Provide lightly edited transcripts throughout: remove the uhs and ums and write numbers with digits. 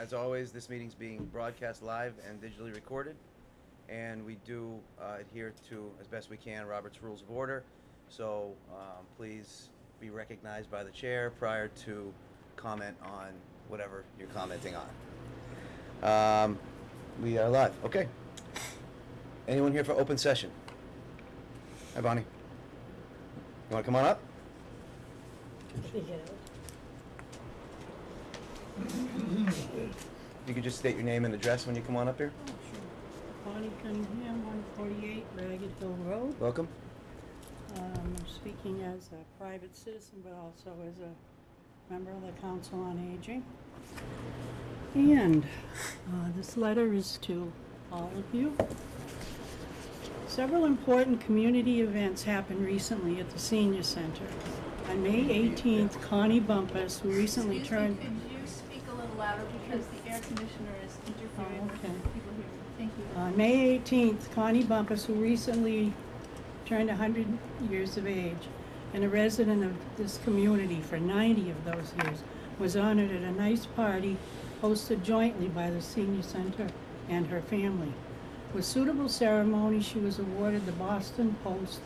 As always, this meeting's being broadcast live and digitally recorded, and we do adhere to, as best we can, Robert's Rules of Order. So please be recognized by the chair prior to comment on whatever you're commenting on. We are live. Okay. Anyone here for open session? Hi, Bonnie. You want to come on up? You could just state your name and address when you come on up here. Oh, sure. Bonnie Cunningham, 148 Ragged Hill Road. Welcome. I'm speaking as a private citizen, but also as a member of the Council on Aging. And this letter is to all of you. Several important community events happened recently at the Senior Center. On May 18th, Connie Bumpus, who recently turned... Could you speak a little louder because the air conditioner is interfering with people here. Thank you. On May 18th, Connie Bumpus, who recently turned 100 years of age and a resident of this community for 90 of those years, was honored at a nice party hosted jointly by the Senior Center and her family. With suitable ceremony, she was awarded the Boston Post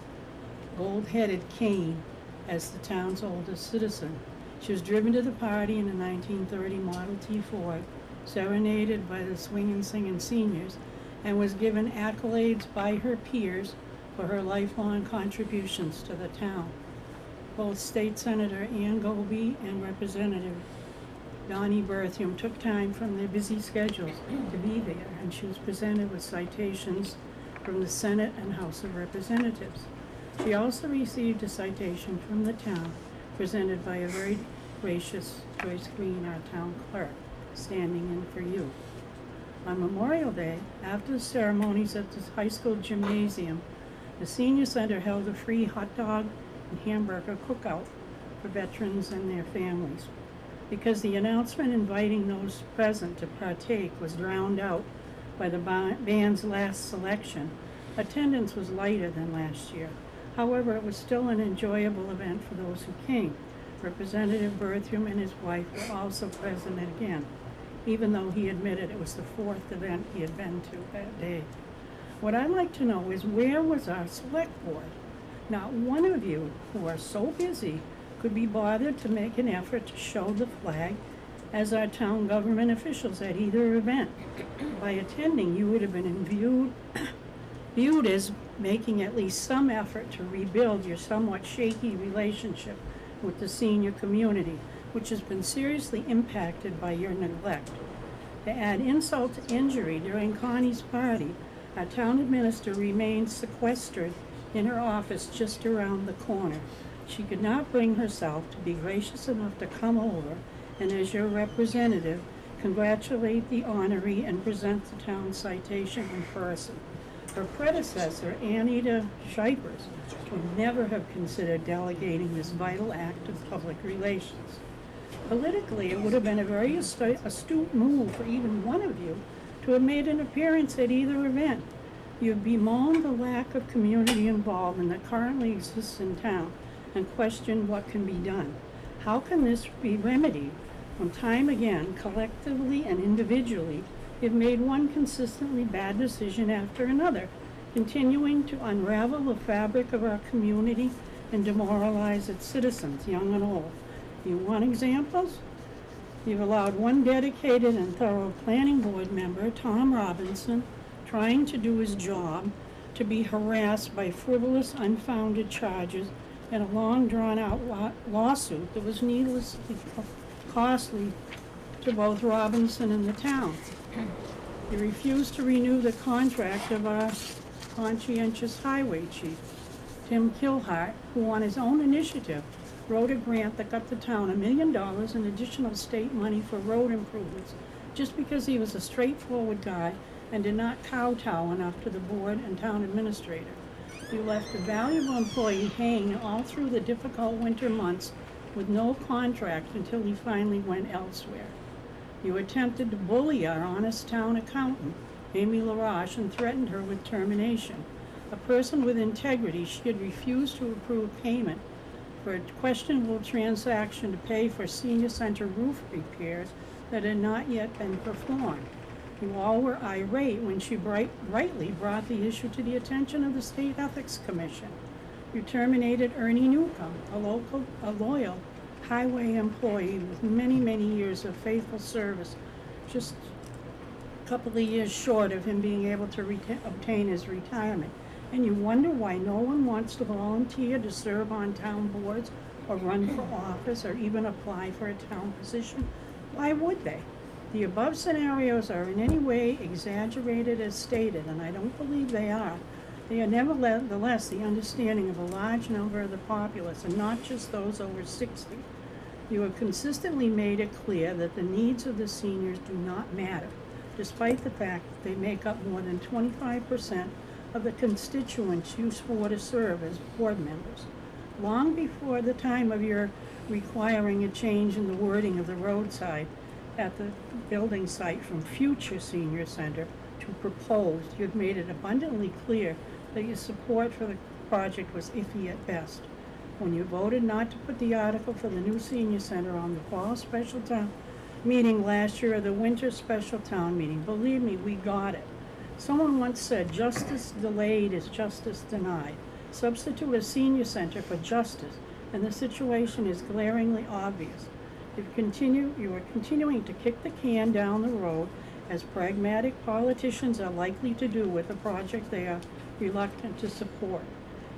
gold-headed cane as the town's oldest citizen. She was driven to the party in a 1930 Model T Ford, serenaded by the swinging singing seniors, and was given accolades by her peers for her lifelong contributions to the town. Both State Senator Ann Goby and Representative Donnie Berthium took time from their busy schedules to be there, and she was presented with citations from the Senate and House of Representatives. She also received a citation from the town, presented by a very gracious Joyce Green, our town clerk, standing in for you. On Memorial Day, after the ceremonies at the high school gymnasium, the Senior Center held a free hot dog and hamburger cookout for veterans and their families. Because the announcement inviting those present to partake was drowned out by the band's last selection, attendance was lighter than last year. However, it was still an enjoyable event for those who came. Representative Berthium and his wife were also present again, even though he admitted it was the fourth event he had been to that day. What I'd like to know is, where was our select board? Not one of you who are so busy could be bothered to make an effort to show the flag as our town government officials at either event. By attending, you would have been viewed as making at least some effort to rebuild your somewhat shaky relationship with the senior community, which has been seriously impacted by your neglect. To add insult to injury, during Connie's party, our town administrator remained sequestered in her office just around the corner. She could not bring herself to be gracious enough to come over and, as your representative, congratulate the honoree and present the town citation in person. Her predecessor, Anita Shipers, would never have considered delegating this vital act of public relations. Politically, it would have been a very astute move for even one of you to have made an appearance at either event. You have bemoaned the lack of community involvement that currently exists in town and questioned what can be done. How can this be remedied when time again, collectively and individually, you've made one consistently bad decision after another, continuing to unravel the fabric of our community and demoralize its citizens, young and old? You want examples? You've allowed one dedicated and thorough planning board member, Tom Robinson, trying to do his job, to be harassed by frivolous, unfounded charges and a long, drawn-out lawsuit that was needlessly costly to both Robinson and the town. You refused to renew the contract of our conscientious highway chief, Tim Kilhart, who on his own initiative wrote a grant that got the town $1 million in additional state money for road improvements, just because he was a straightforward guy and did not kowtow enough to the board and town administrator. You left a valuable employee hanging all through the difficult winter months with no contract until he finally went elsewhere. You attempted to bully our honest town accountant, Amy LaRoche, and threatened her with termination. A person with integrity, she had refused to approve payment for a questionable transaction to pay for senior center roof repairs that had not yet been performed. You all were irate when she rightly brought the issue to the attention of the State Ethics Commission. You terminated Ernie Newcomb, a loyal highway employee with many, many years of faithful service, just a couple of years short of him being able to obtain his retirement. And you wonder why no one wants to volunteer to serve on town boards or run for office or even apply for a town position. Why would they? The above scenarios are in any way exaggerated as stated, and I don't believe they are. They are nevertheless the understanding of a large number of the populace, and not just those over 60. You have consistently made it clear that the needs of the seniors do not matter, despite the fact that they make up more than 25% of the constituents you swore to serve as board members. Long before the time of your requiring a change in the wording of the roadside at the building site from future senior center to proposed, you've made it abundantly clear that your support for the project was iffy at best. When you voted not to put the article for the new senior center on the fall special town meeting last year or the winter special town meeting, believe me, we got it. Someone once said, justice delayed is justice denied. Substitute a senior center for justice, and the situation is glaringly obvious. You are continuing to kick the can down the road, as pragmatic politicians are likely to do with a project they are reluctant to support.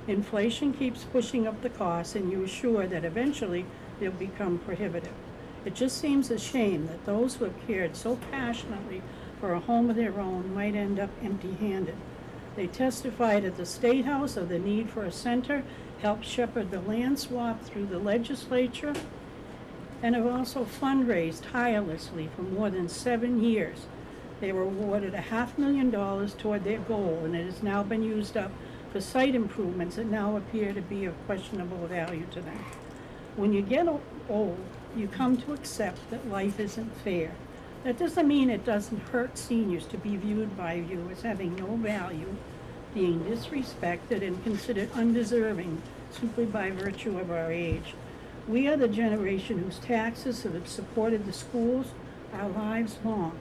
Inflation keeps pushing up the costs, and you assure that eventually they'll become prohibitive. It just seems a shame that those who have cared so passionately for a home of their own might end up empty-handed. They testified at the State House of the need for a center, helped shepherd the land swap through the legislature, and have also fundraised tirelessly for more than 7 years. They were awarded $500,000 toward their goal, and it has now been used up for site improvements that now appear to be of questionable value to them. When you get old, you come to accept that life isn't fair. That doesn't mean it doesn't hurt seniors to be viewed by you as having no value, being disrespected and considered undeserving simply by virtue of our age. We are the generation whose taxes have supported the schools our lives long.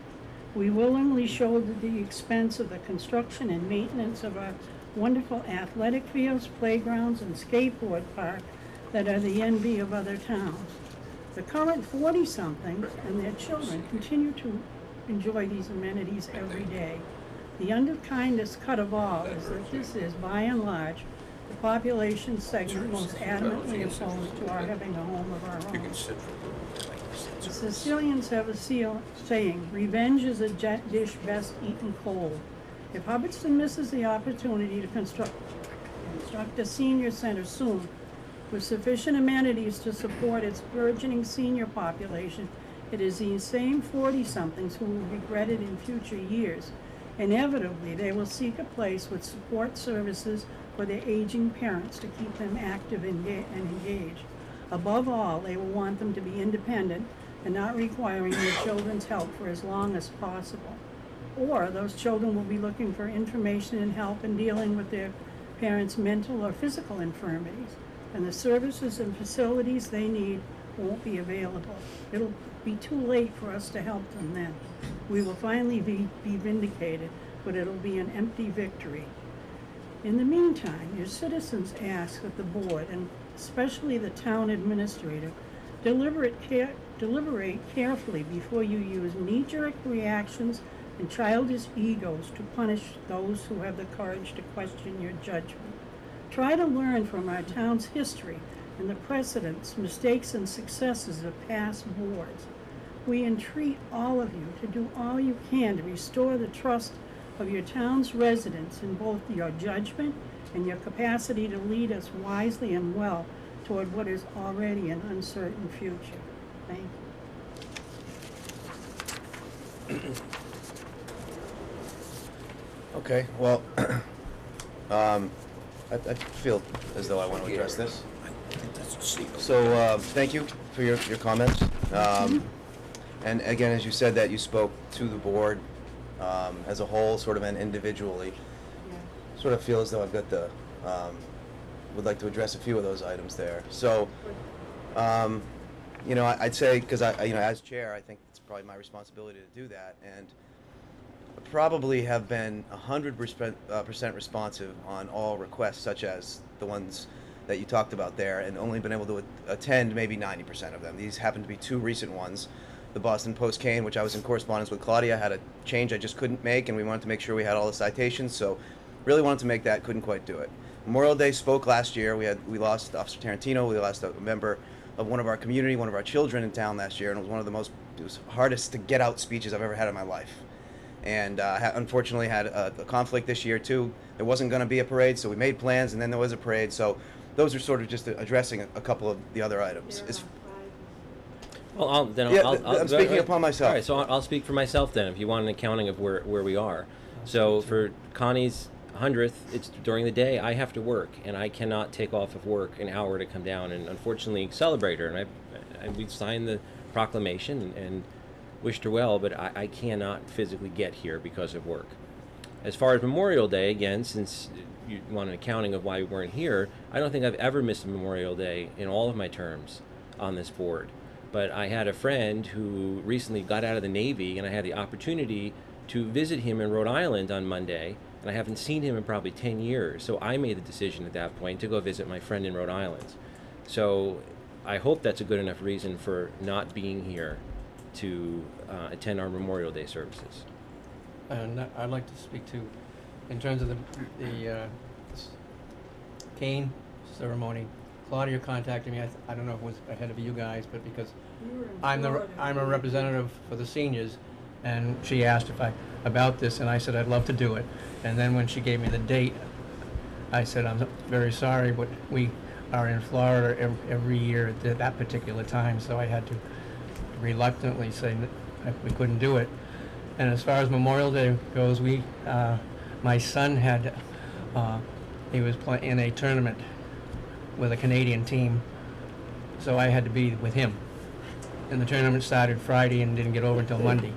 We willingly shouldered the expense of the construction and maintenance of our wonderful athletic fields, playgrounds, and skateboard park that are the envy of other towns. The current 40-somethings and their children continue to enjoy these amenities every day. The underkindest cut of all is that this is, by and large, the population segment most adamantly opposed to our having a home of our own. The Sicilians have a saying, revenge is a dish best eaten cold. If Hubbardston misses the opportunity to construct a senior center soon, with sufficient amenities to support its burgeoning senior population, it is these same 40-somethings who will regret it in future years. Inevitably, they will seek a place with support services for their aging parents to keep them active and engaged. Above all, they will want them to be independent and not requiring their children's help for as long as possible. Or those children will be looking for information and help in dealing with their parents' mental or physical infirmities, and the services and facilities they need won't be available. It'll be too late for us to help them then. We will finally be vindicated, but it'll be an empty victory. In the meantime, your citizens ask that the board, and especially the town administrator, deliberate carefully before you use knee-jerk reactions and childish egos to punish those who have the courage to question your judgment. Try to learn from our town's history and the precedents, mistakes, and successes of past boards. We entreat all of you to do all you can to restore the trust of your town's residents in both your judgment and your capacity to lead us wisely and well toward what is already an uncertain future. Thank you. Okay, well, I feel as though I want to address this. So, thank you for your comments. And again, as you said that you spoke to the board as a whole, sort of, and individually. Yeah. Sort of feel as though I've got the, would like to address a few of those items there. So, you know, I'd say, because as chair, I think it's probably my responsibility to do that, and probably have been 100% responsive on all requests, such as the ones that you talked about there, and only been able to attend maybe 90% of them. These happen to be two recent ones. The Boston Post-Cane, which I was in correspondence with Claudia, had a change I just couldn't make, and we wanted to make sure we had all the citations, so really wanted to make that, couldn't quite do it. Memorial Day spoke last year. We lost Officer Tarantino, we lost a member of one of our community, one of our children in town last year, and it was one of the hardest to get out speeches I've ever had in my life. And unfortunately had a conflict this year too. There wasn't going to be a parade, so we made plans, and then there was a parade. So those are sort of just addressing a couple of the other items. Well, I'm speaking upon myself. All right, so I'll speak for myself then, if you want an accounting of where we are. So for Connie's 100th, it's during the day. I have to work, and I cannot take off of work an hour to come down and unfortunately celebrate her. And we signed the proclamation and wished her well, but I cannot physically get here because of work. As far as Memorial Day, again, since you want an accounting of why we weren't here, I don't think I've ever missed a Memorial Day in all of my terms on this board. But I had a friend who recently got out of the Navy, and I had the opportunity to visit him in Rhode Island on Monday, and I haven't seen him in probably 10 years. So I made the decision at that point to go visit my friend in Rhode Island. So I hope that's a good enough reason for not being here to attend our Memorial Day services. And I'd like to speak to, in terms of the cane ceremony. Claudia contacted me. I don't know if it was ahead of you guys, but because I'm a representative for the seniors, and she asked about this, and I said I'd love to do it. And then when she gave me the date, I said I'm very sorry, but we are in Florida every year at that particular time, so I had to reluctantly say that we couldn't do it. And as far as Memorial Day goes, my son had he was in a tournament with a Canadian team, so I had to be with him. And the tournament started Friday and didn't get over until Monday.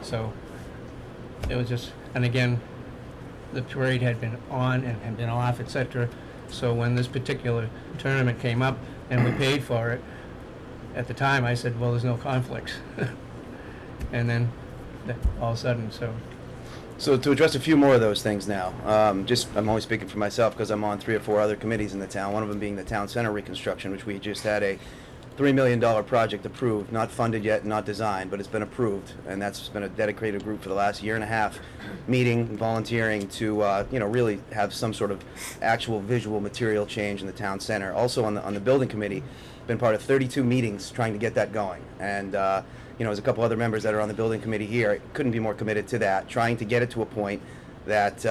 So it was just, and again, the parade had been on and had been off, etc. So when this particular tournament came up and we paid for it, at the time I said, well, there's no conflicts. And then all of a sudden, So to address a few more of those things now, I'm only speaking for myself because I'm on 3 or 4 other committees in the town, one of them being the town center reconstruction, which we just had a $3 million project approved, not funded yet, not designed, but it's been approved, and that's been a dedicated group for the last year and a half, meeting, volunteering to really have some sort of actual visual material change in the town center. Also on the building committee, been part of 32 meetings trying to get that going, and there's a couple other members that are on the building committee here. Couldn't be more committed to that, trying to get it to a point that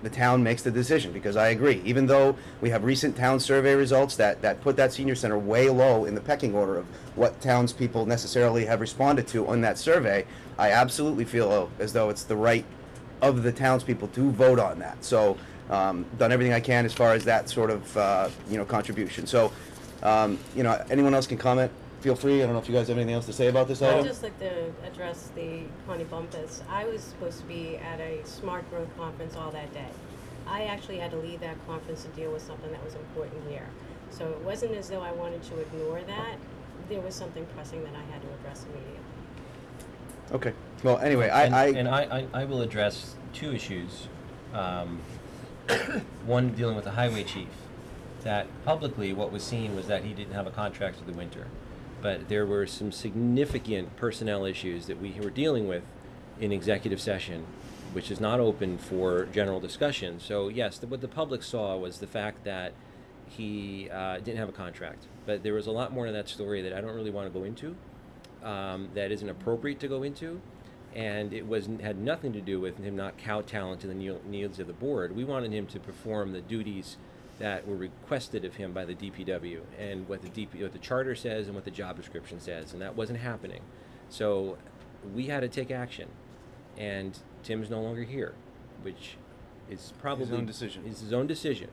the town makes the decision, because I agree, even though we have recent town survey results that put that senior center way low in the pecking order of what townspeople necessarily have responded to on that survey, I absolutely feel as though it's the right of the townspeople to vote on that. So done everything I can as far as that sort of contribution. So anyone else can comment. Feel free. I don't know if you guys have anything else to say about this item. I'd just like to address the Connie Bumpus. I was supposed to be at a Smart Growth conference all that day. I actually had to leave that conference to deal with something that was important here. So it wasn't as though I wanted to ignore that. There was something pressing that I had to address immediately. Okay. Well, anyway, I will address 2 issues. One dealing with the highway chief. That publicly what was seen was that he didn't have a contract for the winter. But there were some significant personnel issues that we were dealing with in executive session, which is not open for general discussion. So yes, what the public saw was the fact that he didn't have a contract. But there was a lot more to that story that I don't really want to go into, that isn't appropriate to go into. And it had nothing to do with him not cow talent to the needs of the board. We wanted him to perform the duties that were requested of him by the DPW, and what the charter says and what the job description says, and that wasn't happening. So we had to take action, and Tim's no longer here, which is probably his own decision. It's his own decision,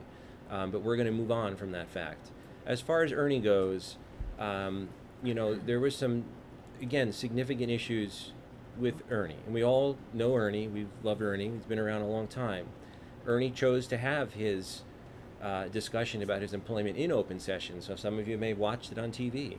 but we're going to move on from that fact. As far as Ernie goes, there was some, again, significant issues with Ernie, and we all know Ernie. We've loved Ernie. He's been around a long time. Ernie chose to have his discussion about his employment in open session, so some of you may have watched it on TV.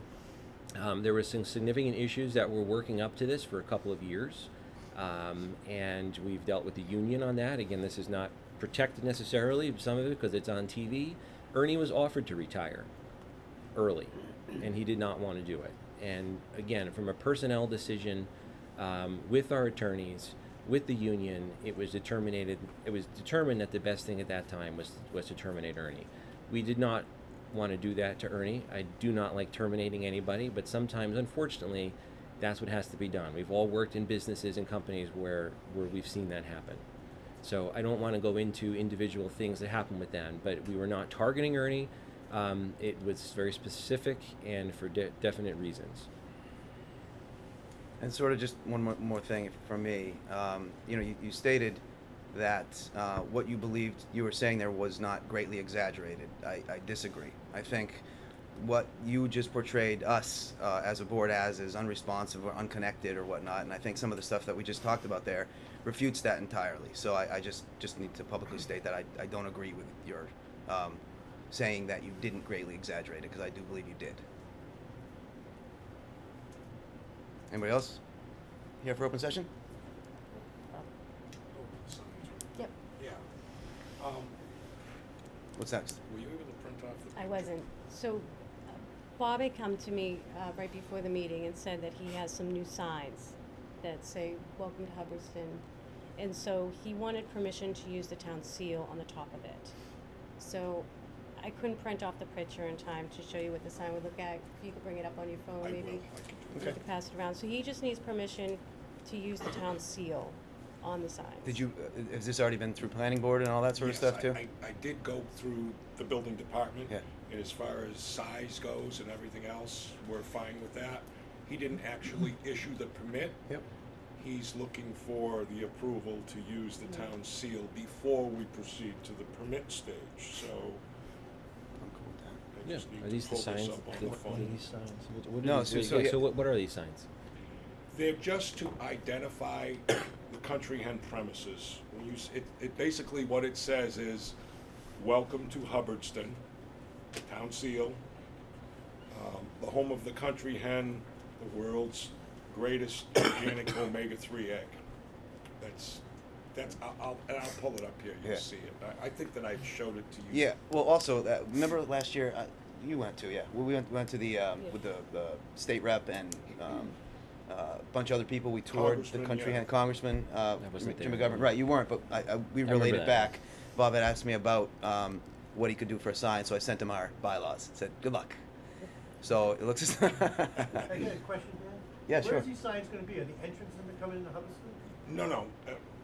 There were some significant issues that were working up to this for a couple of years, and we've dealt with the union on that. Again, this is not protected necessarily, some of it because it's on TV. Ernie was offered to retire early, and he did not want to do it. And again, from a personnel decision, with our attorneys, with the union, it was determined that the best thing at that time was to terminate Ernie. We did not want to do that to Ernie. I do not like terminating anybody, but sometimes, unfortunately, that's what has to be done. We've all worked in businesses and companies where we've seen that happen. So I don't want to go into individual things that happened with them, but we were not targeting Ernie. It was very specific and for definite reasons. And sort of just one more thing from me. You stated that what you believed you were saying there was not greatly exaggerated. I disagree. I think what you just portrayed us as a board as is unresponsive or unconnected or whatnot, and I think some of the stuff that we just talked about there refutes that entirely. So I just need to publicly state that I don't agree with your saying that you didn't greatly exaggerate it, because I do believe you did. Anybody else here for open session? Yep. Yeah. What's next? Were you able to print off the? I wasn't. So Bob had come to me right before the meeting and said that he has some new signs that say, "Welcome to Hubbardston." And so he wanted permission to use the town seal on the top of it. So I couldn't print off the picture in time to show you what the sign would look like. If you could bring it up on your phone, I maybe. will. I can do You that. could pass it around. So he just needs permission to use the town seal on the signs. Did you? Has this already been through planning board and all that sort of stuff too? I did go through the building department. Yeah. And as far as size goes and everything else, we're fine with that. He didn't actually issue the permit. Yep. He's looking for the approval to use the town seal before we proceed to the permit stage, so I'm cool with that. I Yeah. just need Are these to the pull this signs? up on What the are phone. these signs? What are No, these? so yeah. So what are these signs? They're just to identify the country hen premises. When you, it basically what it says is, "Welcome to Hubbardston," town seal, the home of the country hen, the world's greatest organic omega-3 egg. That's I'll pull it up here. You'll Yeah. see it. I think that I showed it to you. Yeah. Well, also, remember last year you went to we went to the with the state rep and a bunch of other people. We toured the Congressman, country yeah. and Congressman wasn't Jim there. McGovern. Right, you weren't, but we remember related that. back. Bob had asked me about what he could do for a sign, so I sent him our bylaws. Said, "Good luck." So it looks. I got a question, Dan. Yeah, sure. Where's these signs gonna be? Are the entrance gonna coming into Hubbardston? No.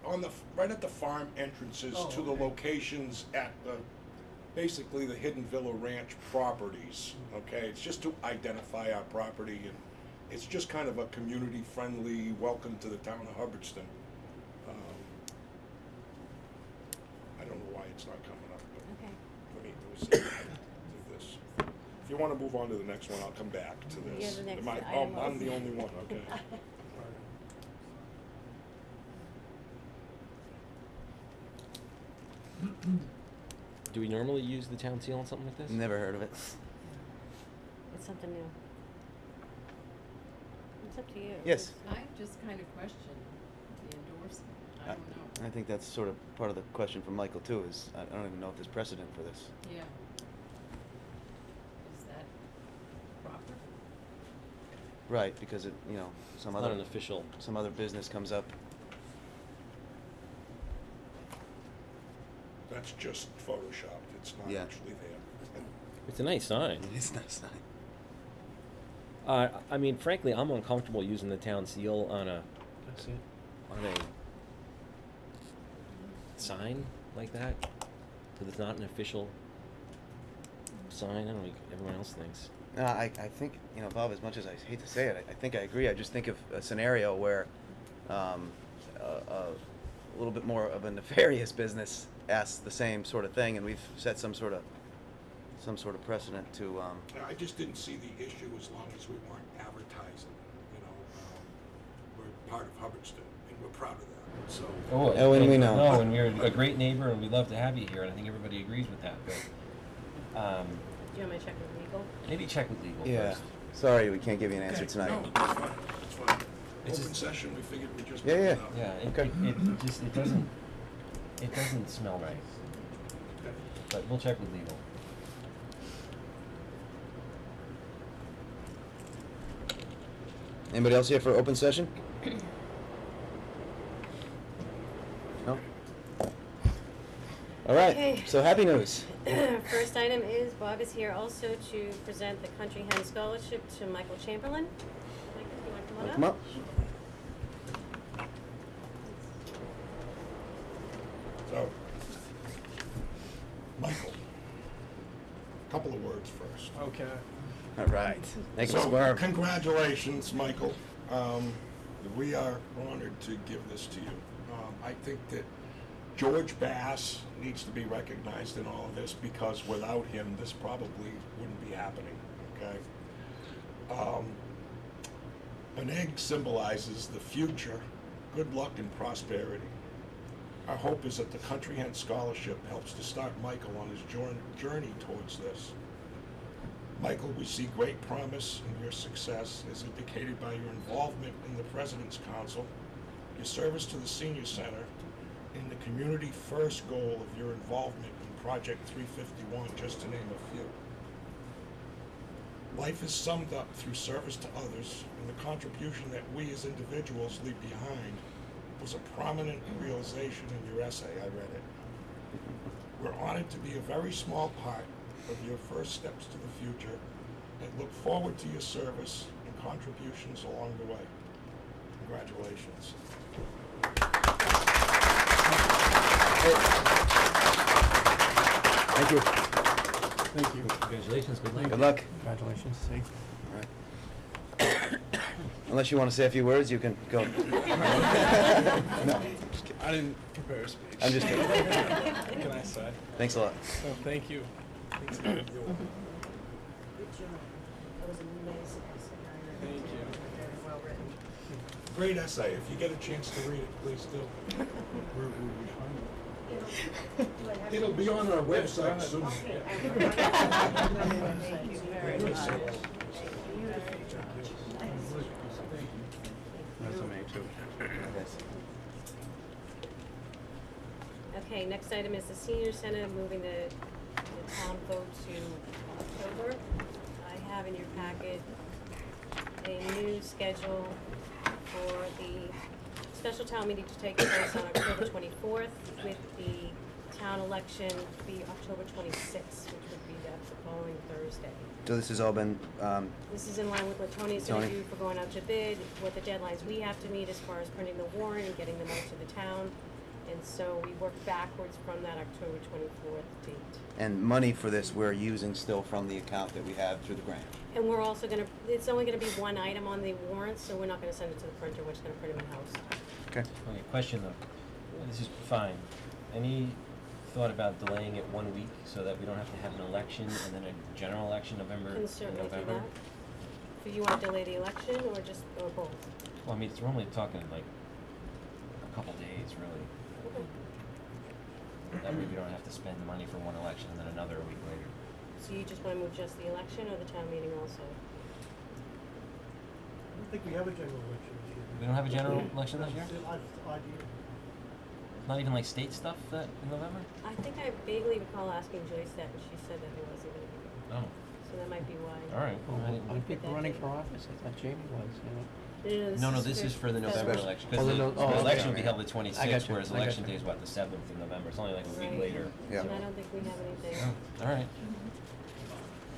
On the right at the farm entrances Oh, to the okay. locations at the basically the Hidden Villa Ranch properties. Okay, it's just to identify our property, and it's just kind of a community-friendly welcome to the town of Hubbardston. I don't know why it's not coming up, but Okay. let me see. Do this. If you want to move on to the next one, I'll come back to this. You're the next Am I- item I'm also. the only one. Okay. Do we normally use the town seal on something like this? Never heard of it. It's something new. It's up to you. Yes. I just kind of question the endorsement. I don't know. I think that's sort of part of the question from Michael too. Is I don't even know if there's precedent for this. Yeah. Is that proper? Right, because some Not other an official. some other business comes up. That's just photoshopped. It's not Yeah. actually there. It's a nice sign. It's not a sign. I mean, frankly, I'm uncomfortable using the town seal on a That's it. sign like that, because it's not an official sign. I don't know what everyone else thinks. No, I think, Bob, as much as I hate to say it, I think I agree. I just think of a scenario where a little bit more of a nefarious business asks the same sort of thing, and we've set some sort of precedent to. I just didn't see the issue as long as we weren't advertising. We're part of Hubbardston, and we're proud of that. So Oh, and we know. No, and you're a great neighbor, and we love to have you here, and I think everybody agrees with that. But Do you want me to check with legal? maybe check with legal Yeah. first. Sorry, we can't give you an answer Okay, tonight. No, that's fine, that's fine. It's Open just- session, we figured we'd just. Yeah, bring yeah. it up. Yeah, Okay. it doesn't smell right. But we'll check with legal. Anybody else here for open session? No? All right, Okay. so happy news. First item is Bob is here also to present the Country Hen Scholarship to Michael Chamberlain. Mike, if you want to Come come on up. So, Michael, couple of words first. Okay. All right. Thank you, So, Squire. congratulations, Michael. We are honored to give this to you. I think that George Bass needs to be recognized in all of this because without him, this probably wouldn't be happening, okay? An egg symbolizes the future, good luck and prosperity. Our hope is that the Country Hen Scholarship helps to start Michael on his journey towards this. Michael, we see great promise in your success as indicated by your involvement in the President's Council, your service to the Senior Center, and the community first goal of your involvement in Project 351, just to name a few. Life is summed up through service to others, and the contribution that we as individuals leave behind was a prominent realization in your essay. I read it. We're honored to be a very small part of your first steps to the future and look forward to your service and contributions along the way. Congratulations. Thank you. Thank you. Congratulations, good luck. Good luck. Congratulations, see. All right. Unless you want to say a few words, you can go. No, just kidding. I didn't prepare a speech. I'm just kidding. Can I say? Thanks a lot. Oh, thank you. Thanks. Good job. That was a nice essay. Thank you. Very well written. Great essay. If you get a chance to read it, please do. It'll be on our website soon. Thank you very much. Resume too. Okay, next item is the Senior Center moving the town vote to October. I have in your packet a new schedule for the special town meeting to take place on October 24th with the town election to be October 26th, which would be the following Thursday. So this has all been, This is in line with what Tony's gonna Tony? do for going out to bid, what the deadlines we have to meet as far as printing the warrant and getting them out to the town. And so we work backwards from that October 24th date. and money for this we're using still from the account that we have through the grant. And we're also gonna, it's only gonna be one item on the warrant, so we're not gonna send it to the printer, we're just gonna print them in-house. Okay. Okay, question though. This is fine. Any thought about delaying it 1 week so that we don't have to have an election and then a general election November, Can in certainly do November? that. Do you wanna delay the election or just, or both? Well, I mean, we're only talking like a couple days, really. Okay. That way we don't have to spend the money for one election and then another a week later. So you just wanna move just the election or the town meeting also? I don't think we have a general election this year. We don't have a general election this year? It's an odd year. Not even like state stuff that in November? I think I vaguely recall asking Joyce that, and she said that there wasn't gonna be, Oh, so that might be why. all right. Well, I didn't- are people running for office? I thought Jamie was, No, this is for the November Special. election. Oh, Because the the no- oh, okay. election will be held the I got 26th, you, whereas I got election you. day is what, the 7th of November? It's only like a week Right. later. Yeah. And I don't think we have anything. Oh, all right.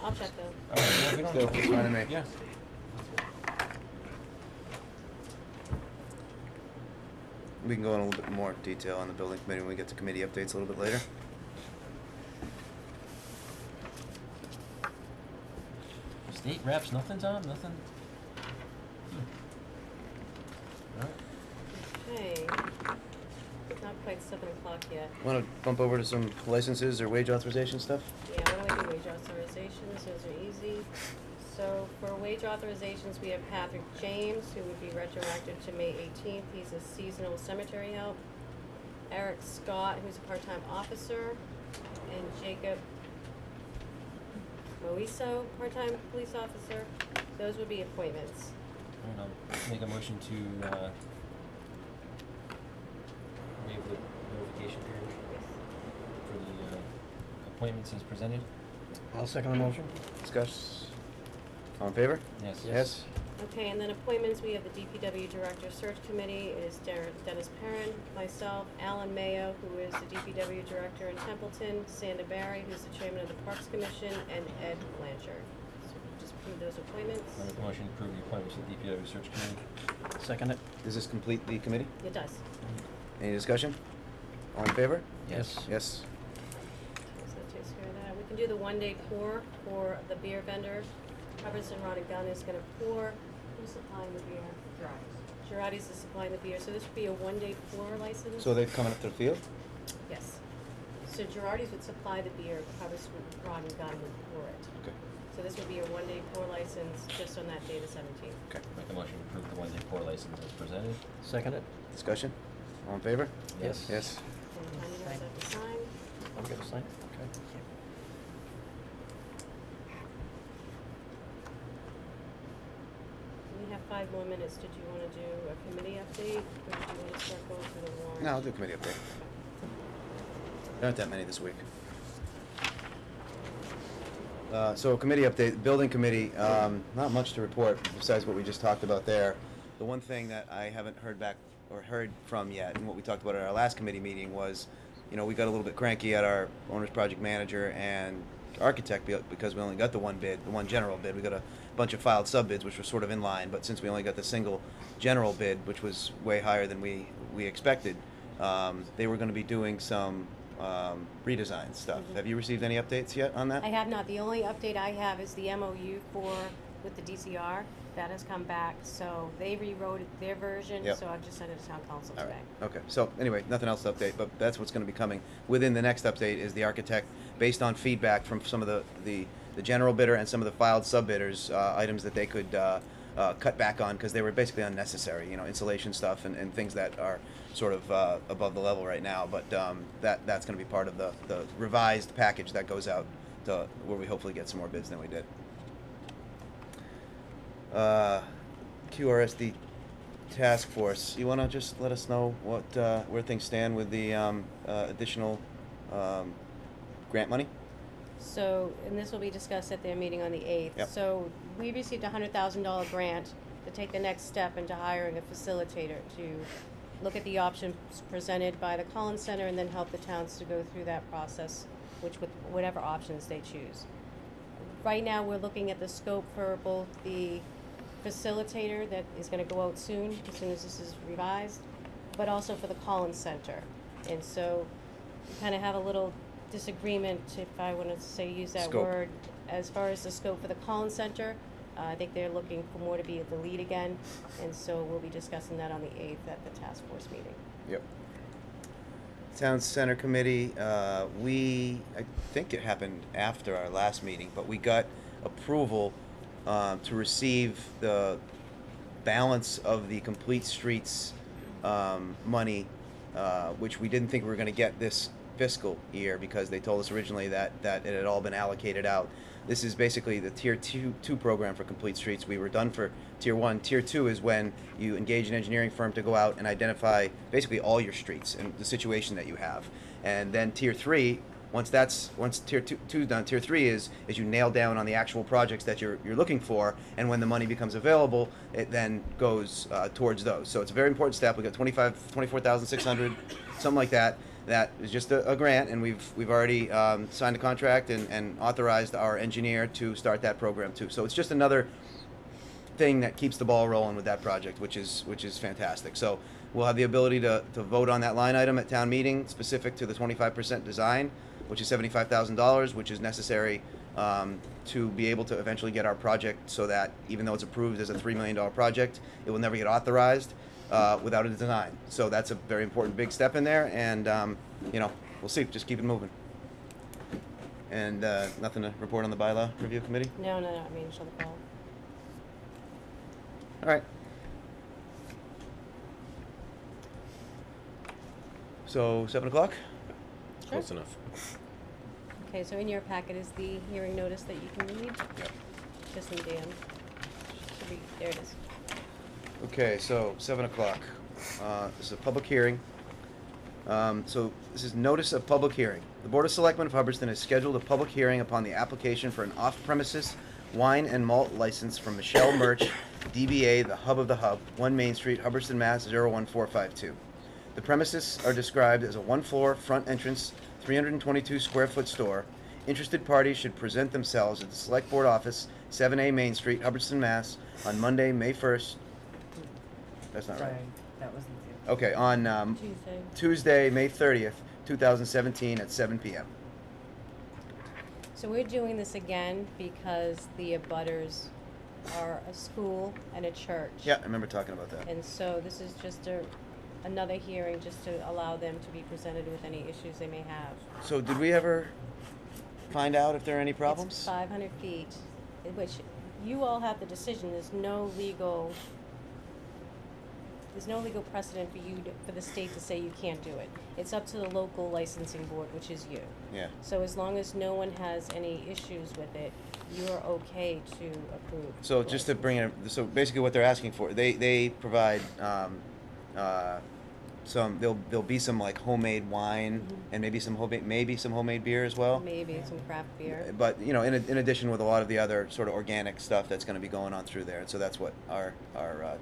I'll check though. All right, yeah, we don't Still, it's fine to me. Yeah. We can go in a little bit more detail on the building committee when we get to committee updates a little bit later. State reps, nothing, Tom? Nothing? All right. Okay. It's not quite 7 o'clock yet. Want to bump over to some licenses or wage authorization stuff? Yeah, why don't we do wage authorizations? Those are easy. So for wage authorizations, we have Patrick James, who would be retroactive to May 18th. He's a seasonal cemetery help. Eric Scott, who's a part-time officer, and Jacob Moiso, part-time police officer. Those would be appointments. All right, I'll make a motion to waive the notification period for the appointments as presented. I'll second the motion. Discuss. All in favor? Yes. Yes. Okay, and then appointments, we have the DPW Director Search Committee, it is Dennis Perrin, myself, Alan Mayo, who is the DPW Director in Templeton, Sanda Barry, who's the Chairman of the Parks Commission, and Ed Blanchard. So just approve those appointments. I make a motion to approve the appointments to the DPW search committee. Second it. Does this complete the committee? It does. Any discussion? All in favor? Yes. Yes. So that takes care of that. We can do the one-day pour for the beer vendor. Hubbardston Rod and Gun is gonna pour. Who's supplying the beer? Girardi's is supplying the beer, so this would be a one-day pour license? So they're coming up to the field? Yes. So Girardi's would supply the beer, Hubbardston Rod and Gun would pour it. Okay. So this would be a one-day pour license just on that day, the 17th. Okay. Make a motion to approve the one-day pour license as presented. Second it. Discussion? All in favor? Yes. Yes. And you guys have to sign. I'm gonna sign. Okay. We have 5 more minutes. Did you want to do a committee update, or did you want to start going through the warrant? No, I'll do committee update. There aren't that many this week. So committee update, building committee, not much to report besides what we just talked about there. The one thing that I haven't heard back or heard from yet, and what we talked about at our last committee meeting was, you know, we got a little bit cranky at our owner's project manager and architect because we only got the one bid, the one general bid. We got a bunch of filed sub bids, which were sort of in line, but since we only got the single general bid, which was way higher than we expected, they were going to be doing some redesign stuff. Mhm. Have you received any updates yet on that? I have not. The only update I have is the MOU with the DCR. That has come back, so they rewrote their version, Yep. so I've just sent it to town council All today. right. Okay. So anyway, nothing else to update, but that's what's going to be coming. Within the next update is the architect, based on feedback from some of the general bidder and some of the filed sub bidders, items that they could cut back on because they were basically unnecessary. You know, insulation stuff and things that are sort of above the level right now. But that's going to be part of the revised package that goes out to where we hopefully get some more bids than we did. QRSD task force. You want to just let us know what where things stand with the additional grant money? So, and this will be discussed at their meeting on the 8th. Yep. So, we received a $100,000 grant to take the next step into hiring a facilitator to look at the options presented by the Collins Center and then help the towns to go through that process, with whatever options they choose. Right now, we're looking at the scope for both the facilitator that is going to go out soon as this is revised, but also for the Collins Center. And so we kind of have a little disagreement, if I want to say use that Scope. word, as far as the scope for the Collins Center. I think they're looking for more to be the lead again, and so we'll be discussing that on the 8th at the task force meeting. Yep. Town Center Committee, I think it happened after our last meeting, but we got approval to receive the balance of the Complete Streets money, which we didn't think we were going to get this fiscal year because they told us originally that it had all been allocated out. This is basically the Tier 2 program for Complete Streets. We were done for Tier 1. Tier 2 is when you engage an engineering firm to go out and identify basically all your streets and the situation that you have. And then Tier 3, once Tier 2 is done, Tier 3 is you nail down on the actual projects that you're looking for, and when the money becomes available, it then goes towards those. So it's a very important step. We got 24,600, something like that. That is just a grant, and we've already signed a contract and authorized our engineer to start that program too. So it's just another thing that keeps the ball rolling with that project, which is fantastic. So we'll have the ability to vote on that line item at town meeting, specific to the 25% design, which is $75,000, which is necessary to be able to eventually get our project, so that even though it's approved as a $3 million project, it will never get authorized without a design. So that's a very important big step in there, and we'll see. Just keep it moving. And nothing to report on the bylaw review committee? No, I mean, shall the call. All right. So 7 o'clock? Sure. Close enough. Okay, so in your packet is the hearing notice that you can read. Yep. Just in Dan. there it is. Okay, so 7 o'clock. This is a public hearing. So this is notice of public hearing. The Board of Selectmen of Hubbardston has scheduled a public hearing upon the application for an off-premises wine and malt license from Michelle Murch, DBA The Hub of the Hub, 1 Main Street, Hubbardston, Mass. 01452. The premises are described as a one-floor front entrance, 322 square foot store. Interested parties should present themselves at the Select Board Office, 7A Main Street, Hubbardston, Mass. on Monday, May 1st. That's not right. That wasn't it. Okay, on Tuesday, May 30th, 2017 at 7 p.m. So we're doing this again because the abutters are a school and a church. Yeah, I remember talking about that. And so this is just another hearing just to allow them to be presented with any issues they may have. So did we ever find out if there are any problems? It's 500 feet, in which you all have the decision. There's no legal precedent for the state to say you can't do it. It's up to the local licensing board, which is you. Yeah. So as long as no one has any issues with it, you're okay to approve. So just to bring it, so basically what they're asking for, they provide there'll be some like homemade wine and maybe some homemade beer as well. Maybe some craft beer. But you know, in addition with a lot of the other sort of organic stuff that's going to be going on through there, and so that's what our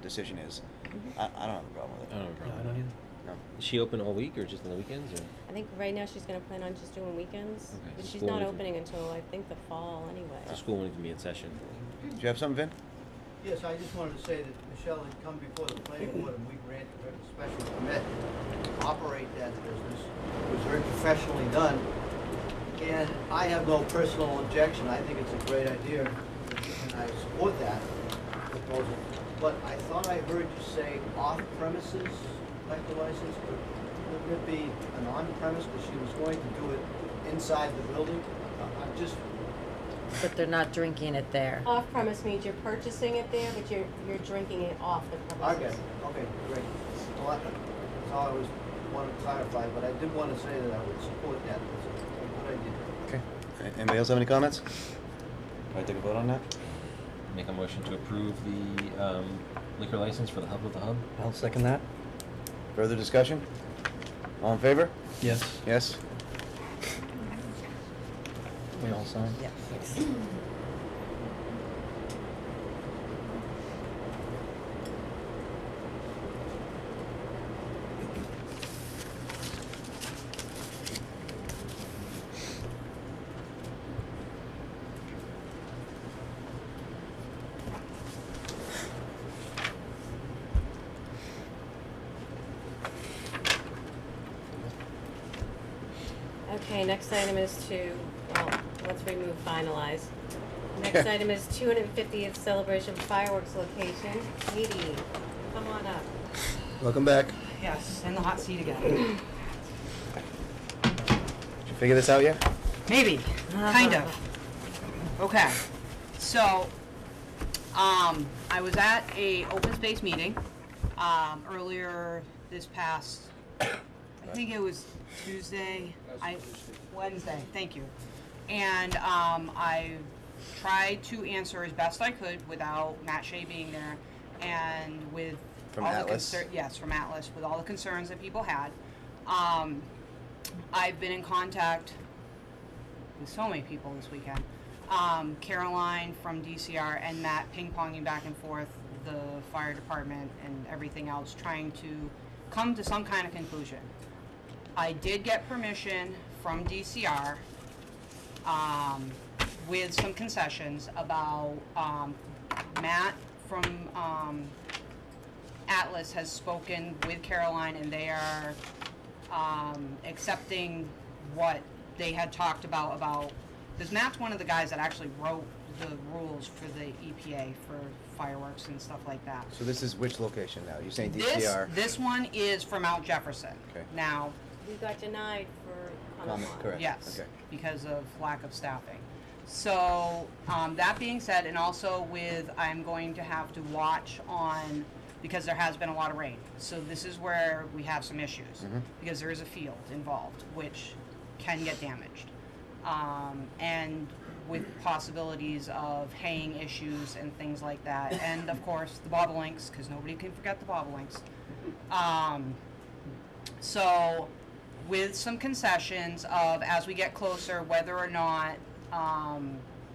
decision is. I don't have a problem with it. I don't have a No, problem. I don't either. No. Is she open all week or just on the weekends? Or? I think right now she's going to plan on just doing weekends. Okay. But she's School not weekend. opening until I think the fall anyway. The school won't even be in session. Do you have something, Vin? Yes, I just wanted to say that Michelle had come before the planning board and we granted her a special permit to operate that business. It was very professionally done. And I have no personal objection. I think it's a great idea and I support that proposal. But I thought I heard you say off-premises liquor license. Wouldn't it be an on-premise because she was going to do it inside the building? I'm just But they're not drinking it there. Off-premise means you're purchasing it there, but you're drinking it off the premises. Okay, great. Well, that's all I wanted to clarify, but I did want to say that I would support that. It's a good idea. Okay. Anybody else have any comments? Can I take a vote on that? Make a motion to approve the liquor license for the Hub of the Hub. I'll second that. Further discussion? All in favor? Yes. Yes. We all sign? Yeah. Okay, next item is let's remove finalize. Next item is 250th celebration fireworks location. Katie, come on up. Welcome back. Yes, in the hot seat again. Did you figure this out yet? Maybe, kind of. Okay, so, I was at a open space meeting, earlier this past, I think it was Wednesday, thank you. And, I tried to answer as best I could without Matt Shea being there and with From all Atlas? the yes, from Atlas, with all the concerns that people had. I've been in contact with so many people this weekend. Caroline from DCR and Matt ping-ponging back and forth, the fire department and everything else, trying to come to some kind of conclusion. I did get permission from DCR with some concessions about Matt from Atlas has spoken with Caroline and they are accepting what they had talked about, because Matt's one of the guys that actually wrote the rules for the EPA for fireworks and stuff like that. So this is which location now? You're saying DCR? This one is for Mount Jefferson. Okay. Now, We got denied for Comment, correct. yes, Okay. because of lack of staffing. So, that being said, and also with, I'm going to have to watch on, because there has been a lot of rain. So this is where we have some issues, because there is a field involved, which can get damaged. and with possibilities of haying issues and things like that. And of course, the bobolinks, because nobody can forget the bobolinks. So with some concessions of, as we get closer, whether or not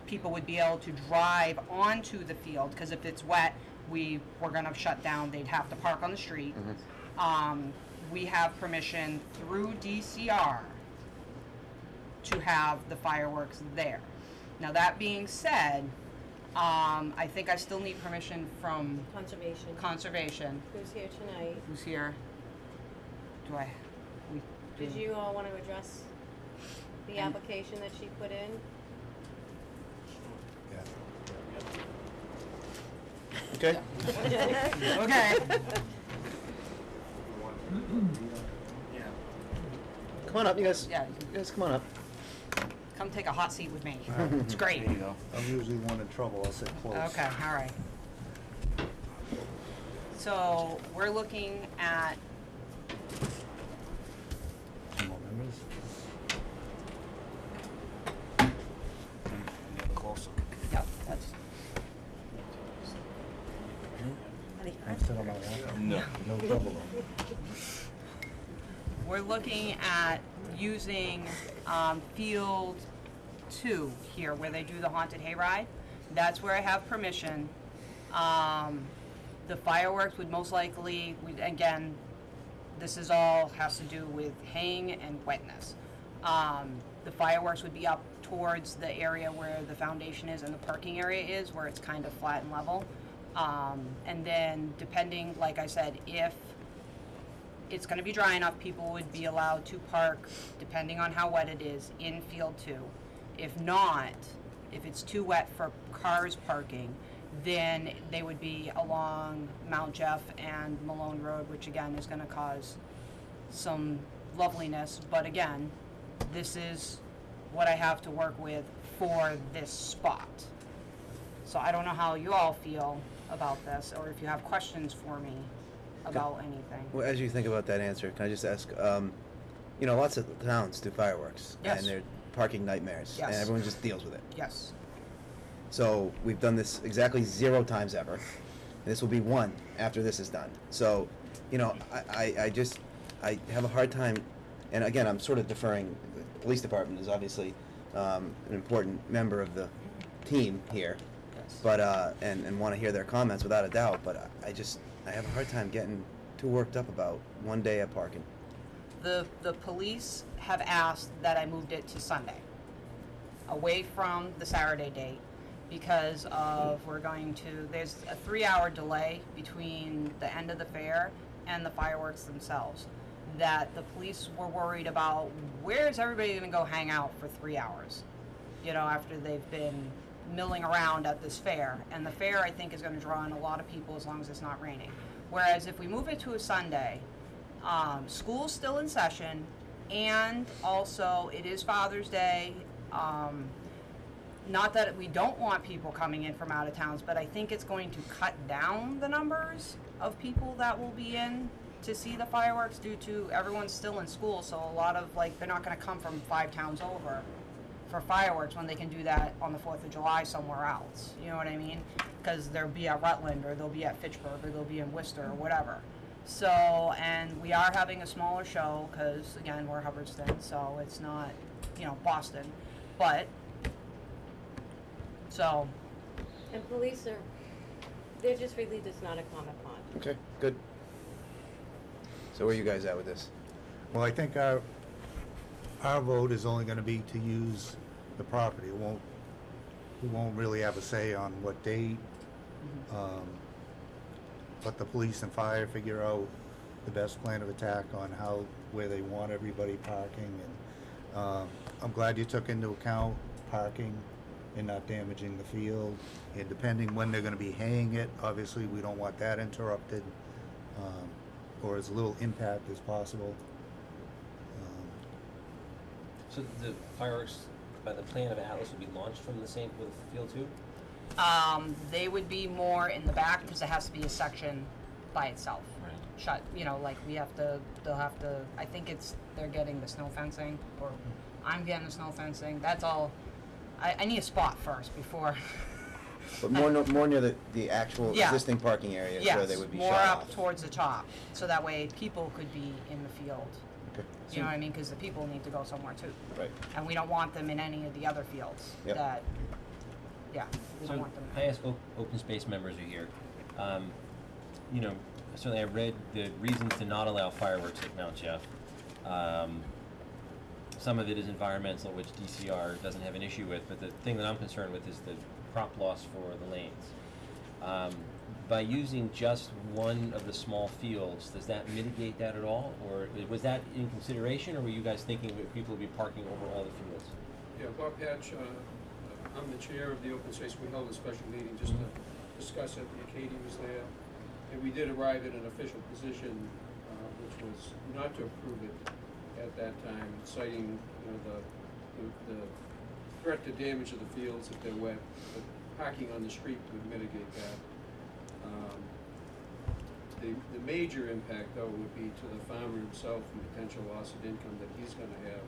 people would be able to drive onto the field, because if it's wet, we're gonna shut down, they'd have to park on the street. We have permission through DCR to have the fireworks there. Now, that being said, I think I still need permission from Conservation. Who's here tonight? Who's here? Did you all want to address the application that she put in? Okay. Okay. Come on up, you guys. Yeah. You guys, come on up. Come take a hot seat with me. It's great. There you go. I'm usually one in trouble, I'll sit close. Okay, all right. So we're looking at, Two more members. Closer. yep, that's, Can I sit on my lap? No. No trouble though. we're looking at using Field 2 here, where they do the haunted hayride. That's where I have permission. The fireworks would most likely, again, this is all has to do with haying and wetness. The fireworks would be up towards the area where the foundation is and the parking area is, where it's kind of flat and level. And then depending, like I said, if it's going to be dry enough, people would be allowed to park, depending on how wet it is, in Field 2. If not, if it's too wet for cars parking, then they would be along Mount Jeff and Malone Road, which again is going to cause some loveliness. But again, this is what I have to work with for this spot. So I don't know how you all feel about this, or if you have questions for me about anything. Well, as you think about that answer, can I just ask, you know, lots of towns do fireworks. Yes. And they're parking nightmares. Yes. And everyone just deals with it. Yes. So we've done this exactly 0 times ever. And this will be 1 after this is done. So, you know, I have a hard time, and again, I'm sort of deferring, the police department is obviously an important member of the team here. Yes. But, and want to hear their comments without a doubt, but I have a hard time getting too worked up about 1 day of parking. The police have asked that I moved it to Sunday, away from the Saturday date, because of there's a 3-hour delay between the end of the fair and the fireworks themselves, that the police were worried about where's everybody going to go hang out for 3 hours, you know, after they've been milling around at this fair. And the fair, I think, is going to draw in a lot of people as long as it's not raining. Whereas if we move it to a Sunday, school's still in session, and also it is Father's Day. Not that we don't want people coming in from out of towns, but I think it's going to cut down the numbers of people that will be in to see the fireworks, due to everyone's still in school. So a lot of, like, they're not going to come from 5 towns over for fireworks when they can do that on the 4th of July somewhere else. You know what I mean? Because they'll be at Rutland, or they'll be at Fitchburg, or they'll be in Worcester, or whatever. So, and we are having a smaller show because, again, we're Hubbardston, so it's not, you know, Boston. But, so. And police they're just relieved it's not a Comic-Con. Okay, good. So where are you guys at with this? Well, I think our vote is only gonna be to use the property. We won't really have a say on what date. Let the police and fire figure out the best plan of attack on where they want everybody parking. And I'm glad you took into account parking and not damaging the field. And depending when they're gonna be haying it, obviously we don't want that interrupted, or as little impact as possible. So the fireworks, by the plan of Atlas, would be launched from the same, with Field 2? They would be more in the back because it has to be a section by itself. Right. Shut, you know, like they'll have to, I think they're getting the snow fencing, or I'm getting the snow fencing. That's all. I need a spot first before. But more near the actual Yeah. existing parking area Yes, where they would be more shot up off. towards the top, so that way people could be in the field. Okay. You know what I mean? Because the people need to go somewhere too. Right. And we don't want them in any of the other fields Yep. that, yeah, we don't So want them I ask open space members are here. You know, certainly I read the reasons to not allow fireworks at Mount Jeff. Some of it is environmental, which DCR doesn't have an issue with, but the thing that I'm concerned with is the crop loss for the lanes. By using just one of the small fields, does that mitigate that at all? Or was that in consideration, or were you guys thinking that people would be parking over all the fields? Yeah, Bob Hatch, I'm the chair of the open space. We held a special meeting just to discuss it. Katie was there. And we did arrive at an official position, which was not to approve it at that time, citing, you know, the threat to damage of the fields if they're wet. But parking on the street would mitigate that. The major impact, though, would be to the farmer himself and potential loss of income that he's going to have.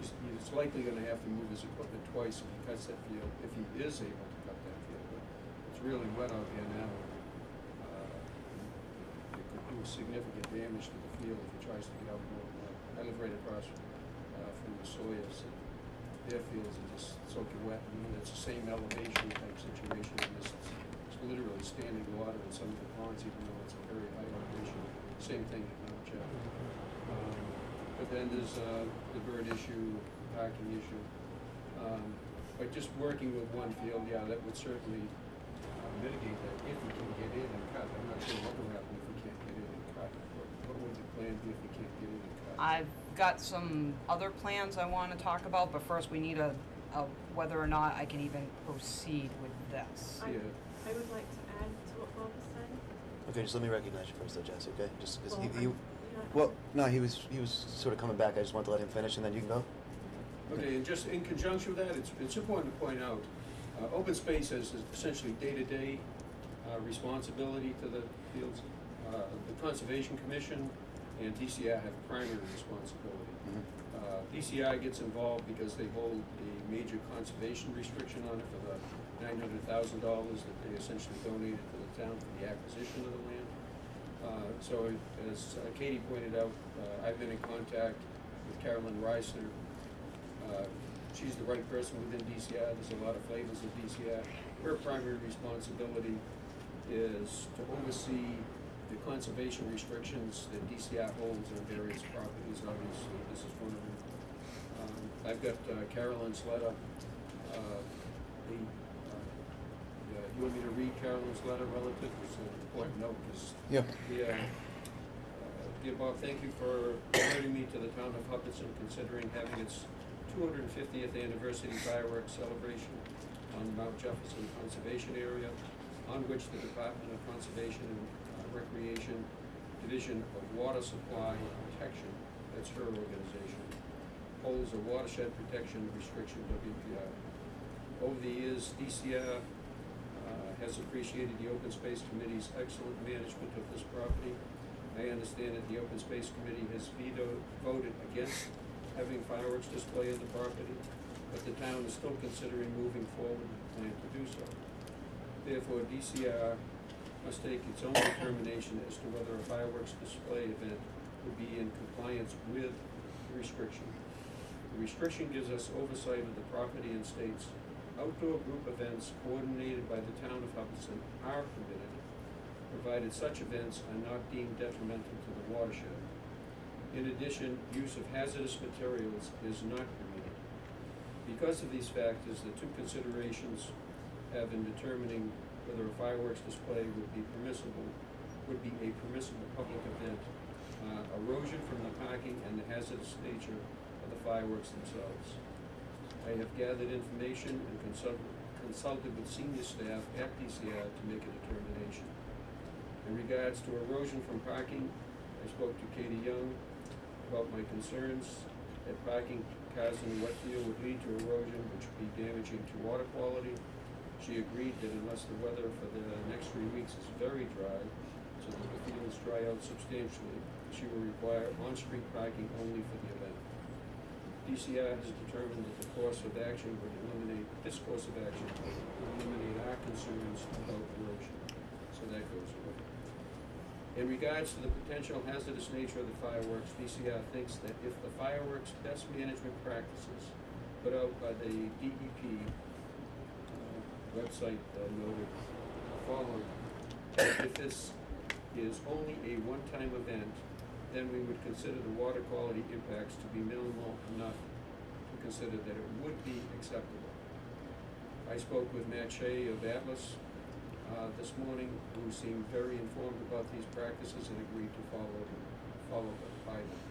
He's likely going to have to move his equipment twice if he cuts that field, if he is able to cut that field. But it's really wet out there now. It could do significant damage to the field if he tries to get out more. I live right across from the Sawyers, and their fields are just soaking wet, and it's the same elevation type situation. And it's literally standing water in some of the ponds, even though it's a very high elevation. Same thing at Mount Jeff. But then there's the bird issue, parking issue. But just working with one field, yeah, that would certainly mitigate that if we can get in and cut. I'm not sure what will happen if we can't get in and cut. What would the plan be if we can't get in and cut? I've got some other plans I want to talk about, but first we need a whether or not I can even proceed with this. I would like to add to what Bob was saying. Okay, just let me recognize you first, though, Jesse. Okay, just because Well, well, no, he was sort of coming back. I just want to let him finish, and then you can go. Okay, and just in conjunction with that, it's important to point out, open space has essentially day-to-day responsibility to the fields. The Conservation Commission and DCI have primary responsibility. DCI gets involved because they hold a major conservation restriction on it for the $900,000 that they essentially donated to the town for the acquisition of the land. So as Katie pointed out, I've been in contact with Carolyn Reisner. She's the right person within DCI. There's a lot of flavors of DCI. Her primary responsibility is to oversee the conservation restrictions that DCI holds on various properties. Obviously, this is one of them. I've got Carolyn's letter. You want me to read Carolyn's letter relative? It's an important note. Yeah. Dear Bob, thank you for inviting me to the town of Hubbardston, considering having its 250th anniversary fireworks celebration on the Mount Jefferson Conservation Area, on which the Department of Conservation and Recreation Division of Water Supply and Protection, that's her organization, holds a watershed protection restriction, WPR. Over the years, DCR has appreciated the Open Space Committee's excellent management of this property. I understand that the Open Space Committee has voted against having fireworks display on the property, but the town is still considering moving forward with a plan to do so. Therefore, DCR must take its own determination as to whether a fireworks display event would be in compliance with the restriction. The restriction gives us oversight of the property and states outdoor group events coordinated by the town of Hubbardston are permitted, provided such events are not deemed detrimental to the watershed. In addition, use of hazardous materials is not permitted. Because of these factors, the two considerations have in determining whether a fireworks display would be a permissible public event, erosion from the parking and the hazardous nature of the fireworks themselves. I have gathered information and consulted with senior staff at DCR to make a determination. In regards to erosion from parking, I spoke to Katie Young about my concerns that parking cars in the wet field would lead to erosion, which would be damaging to water quality. She agreed that unless the weather for the next 3 weeks is very dry, so that the fields dry out substantially, she will require on-street parking only for the event. DCR has determined that this course of action would eliminate our concerns about erosion. So that goes away. In regards to the potential hazardous nature of the fireworks, DCR thinks that if the fireworks best management practices put out by the DEP website noted following, if this is only a one-time event, then we would consider the water quality impacts to be minimal enough to consider that it would be acceptable. I spoke with Matt Shea of Atlas this morning, who seemed very informed about these practices and agreed to follow by them.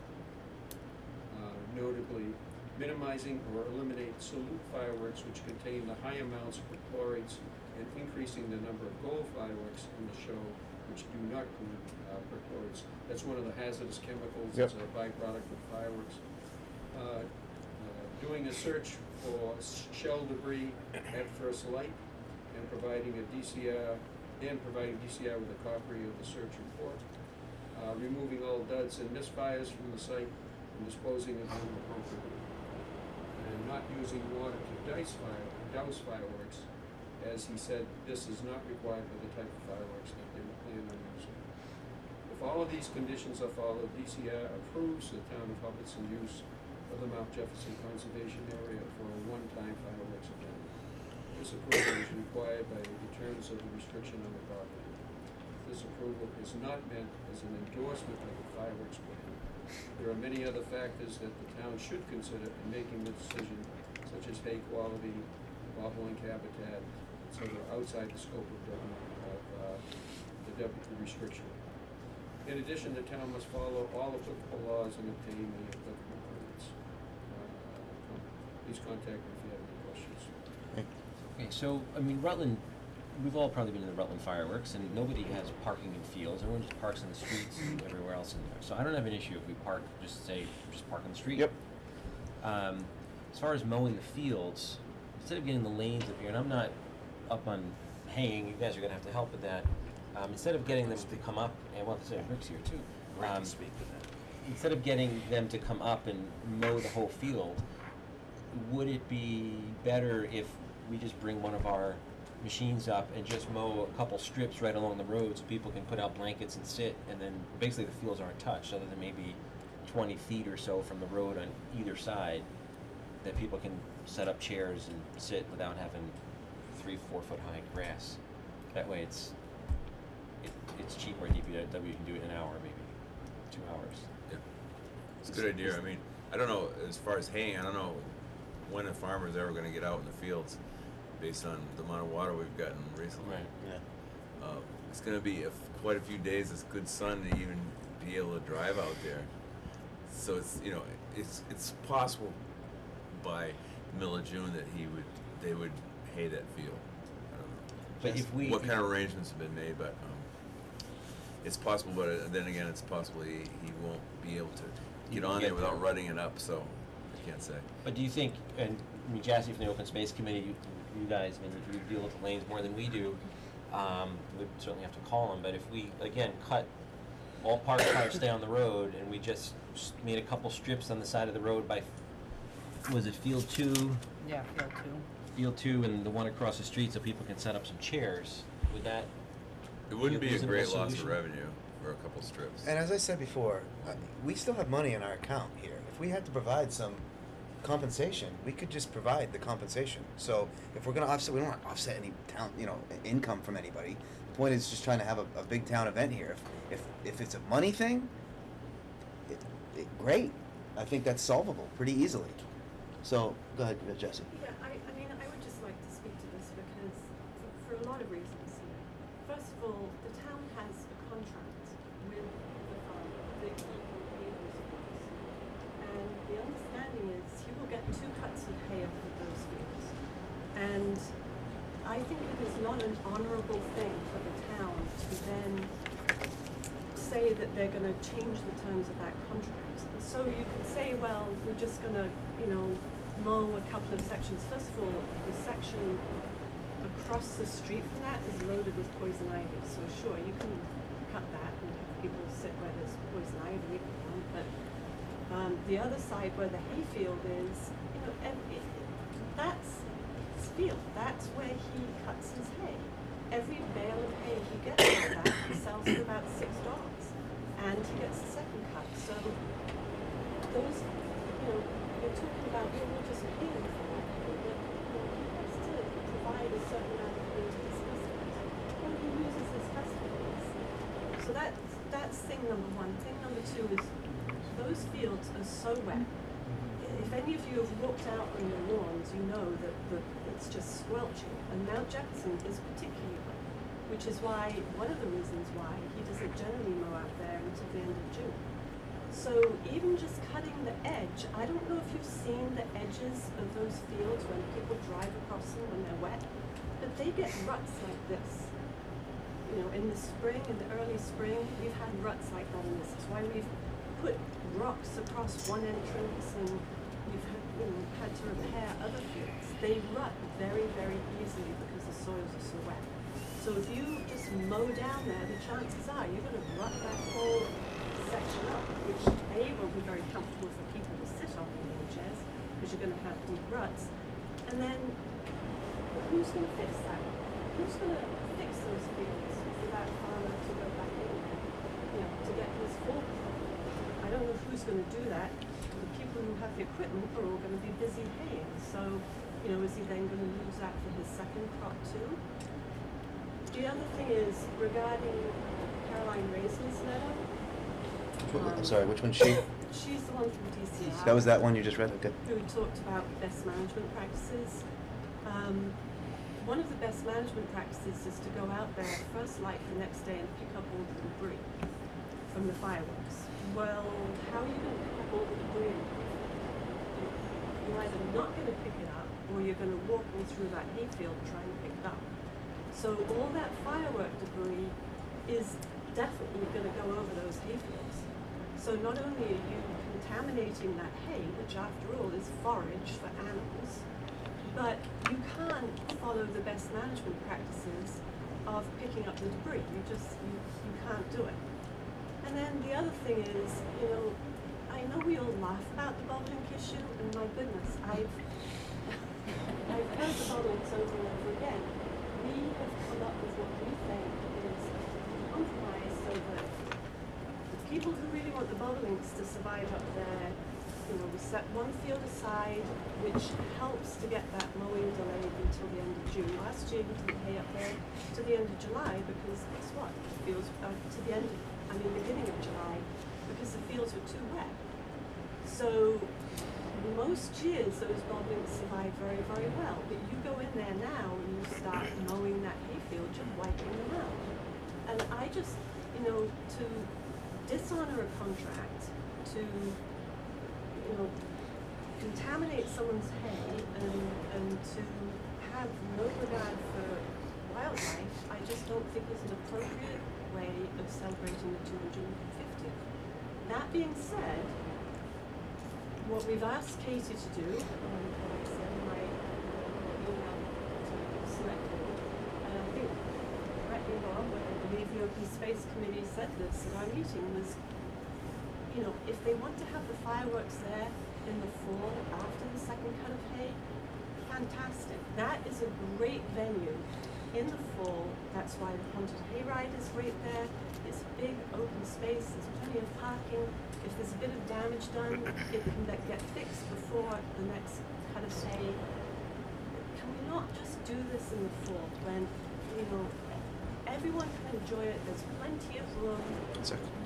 Notably, minimizing or eliminate salute fireworks which contain the high amounts of perchlorates and increasing the number of gold fireworks in the show which do not include perchlorates. That's one of the hazardous chemicals. Yep. It's a byproduct of fireworks. Doing a search for shell debris at first light and providing DCR with a copy of the search report. Removing all duds and misfires from the site and disposing of them appropriately. And not using water to douse fireworks. As he said, this is not required for the type of fireworks that they were planning on using. If all of these conditions are followed, DCR approves the town of Hubbardston use of the Mount Jefferson Conservation Area for a one-time fireworks event. This approval is required by the terms of the restriction on the property. This approval is not meant as an endorsement of the fireworks plan. There are many other factors that the town should consider in making the decision, such as hay quality, bobolink habitat, etc., outside the scope of the restriction. In addition, the town must follow all applicable laws and obtain the applicable permits. Please contact me if you have any questions. Okay, so, I mean, Rutland, we've all probably been to the Rutland fireworks, and nobody has parking in fields. Everyone just parks in the streets and everywhere else in there. So I don't have an issue if we park, just park on the street. Yep. As far as mowing the fields, instead of getting the lanes up here, and I'm not up on haying, you guys are gonna have to help with that. Instead of getting them to come up, and well, Rick's here too. Speak with that. Instead of getting them to come up and mow the whole field, would it be better if we just bring one of our machines up and just mow a couple strips right along the road so people can put out blankets and sit, and then basically the fields aren't touched other than maybe 20 feet or so from the road on either side, that people can set up chairs and sit without having 3-4 foot high grass. That way it's cheaper. DPW can do it in an hour, maybe 2 hours. Yeah. It's a good idea. I mean, I don't know, as far as haying, I don't know when a farmer's ever gonna get out in the fields based on the amount of water we've gotten recently. Right. Yeah. It's gonna be quite a few days of good sun to even be able to drive out there. So it's, you know, it's possible by the middle of June that they would hay that field. I don't know. But if we- what kind of arrangements have been made, but it's possible, but then again, it's possible he won't be able to get on there without rutting it up, so I can't say. But do you think, and I mean, Jassy from the Open Space Committee, you guys, I mean, you deal with the lanes more than we do, we'd certainly have to call them, but if we, again, cut all parked cars stay on the road, and we just made a couple strips on the side of the road by, was it Field 2? Yeah, field 2. Field 2 and the one across the street so people can set up some chairs, would that? It wouldn't be a reasonable great loss of solution? revenue for a couple strips. And as I said before, we still have money in our account here. If we had to provide some compensation, we could just provide the compensation. So if we're going to offset, we don't want to offset any town, income from anybody. The point is just trying to have a big town event here. If it's a money thing, great. I think that's solvable pretty easily. So go ahead, Jesse. Yeah, I mean, I would just like to speak to this because for a lot of reasons here. First of all, the town has a contract with the farmer, the local neighbors of ours. And the understanding is he will get 2 cuts of hay off of those fields. And I think it is not an honorable thing for the town to then say that they're going to change the terms of that contract. So you could say, well, we're just going to, mow a couple of sections. First of all, the section across the street from that is loaded with poison ivy. So sure, you can cut that and have people sit where there's poison ivy if you want. But the other side where the hayfield is, you know, that's his field. That's where he cuts his hay. Every bale of hay he gets out of that, he sells for about $6, and he gets a second cut. So those, you know, you're talking about religious appeal for that, but you know, he has to provide a certain amount of hay to his customers. When he uses his customers. So that's thing number one. Thing number two is those fields are so wet. If any of you have walked out on your lawns, you know that it's just squelching. And Mount Jefferson is particularly wet, which is why, one of the reasons why he doesn't generally mow out there until the end of June. So even just cutting the edge, I don't know if you've seen the edges of those fields when people drive across them when they're wet, but they get ruts like this. You know, in the spring, in the early spring, we've had ruts like that, and this is why we've put rocks across one entrance, and we've had to repair other fields. They rut very, very easily because the soils are so wet. So if you just mow down there, the chances are you're going to rut that whole section up, which A, won't be very comfortable for people to sit on in lawn chairs, because you're going to have deep ruts. And then, who's going to fix that? Who's going to fix those fields for that farmer to go back in there, you know, to get his full crop? I don't know who's going to do that. The people who have the equipment are all going to be busy haying. So, you know, is he then going to use that for his second crop too? The other thing is regarding Caroline Raisin's letter. I'm sorry, which one's she? She's the one from DCR. That was that one you just read? Okay. Who talked about best management practices. One of the best management practices is to go out there first light the next day and pick up all the debris from the fireworks. Well, how are you going to pick up all the debris? You're either not going to pick it up, or you're going to walk all through that hayfield trying to pick it up. So all that firework debris is definitely going to go over those hayfields. So not only are you contaminating that hay, which after all is forage for animals, but you can't follow the best management practices of picking up the debris. You can't do it. And then the other thing is, you know, I know we all laugh about the bobolink issue, and my goodness, I've heard the bobolinks over and over again. We have come up with what we think is a compromise so that the people who really want the bobolinks to survive up there, you know, we set one field aside, which helps to get that mowing delayed until the end of June. Last year we didn't hay up there to the end of July because guess what? The fields to the end of, beginning of July, because the fields were too wet. So most years those bobolinks survive very, very well. But you go in there now and you start mowing that hayfield, you're wiping them out. And I just, you know, to dishonor a contract, to contaminate someone's hay and to have no regard for wildlife, I just don't think is an appropriate way of celebrating the 250th. That being said, what we've asked Katie to do, what I said in my email to Selectmen, and I think, correct me wrong, but I believe the Open Space Committee said this at our meeting, was, you know, if they want to have the fireworks there in the fall after the second cut of hay, fantastic. That is a great venue in the fall. That's why the haunted hayride is right there. It's big open space, there's plenty of parking. If there's a bit of damage done, it can get fixed before the next cut of hay. Can we not just do this in the fall when, you know, everyone can enjoy it, there's plenty of room.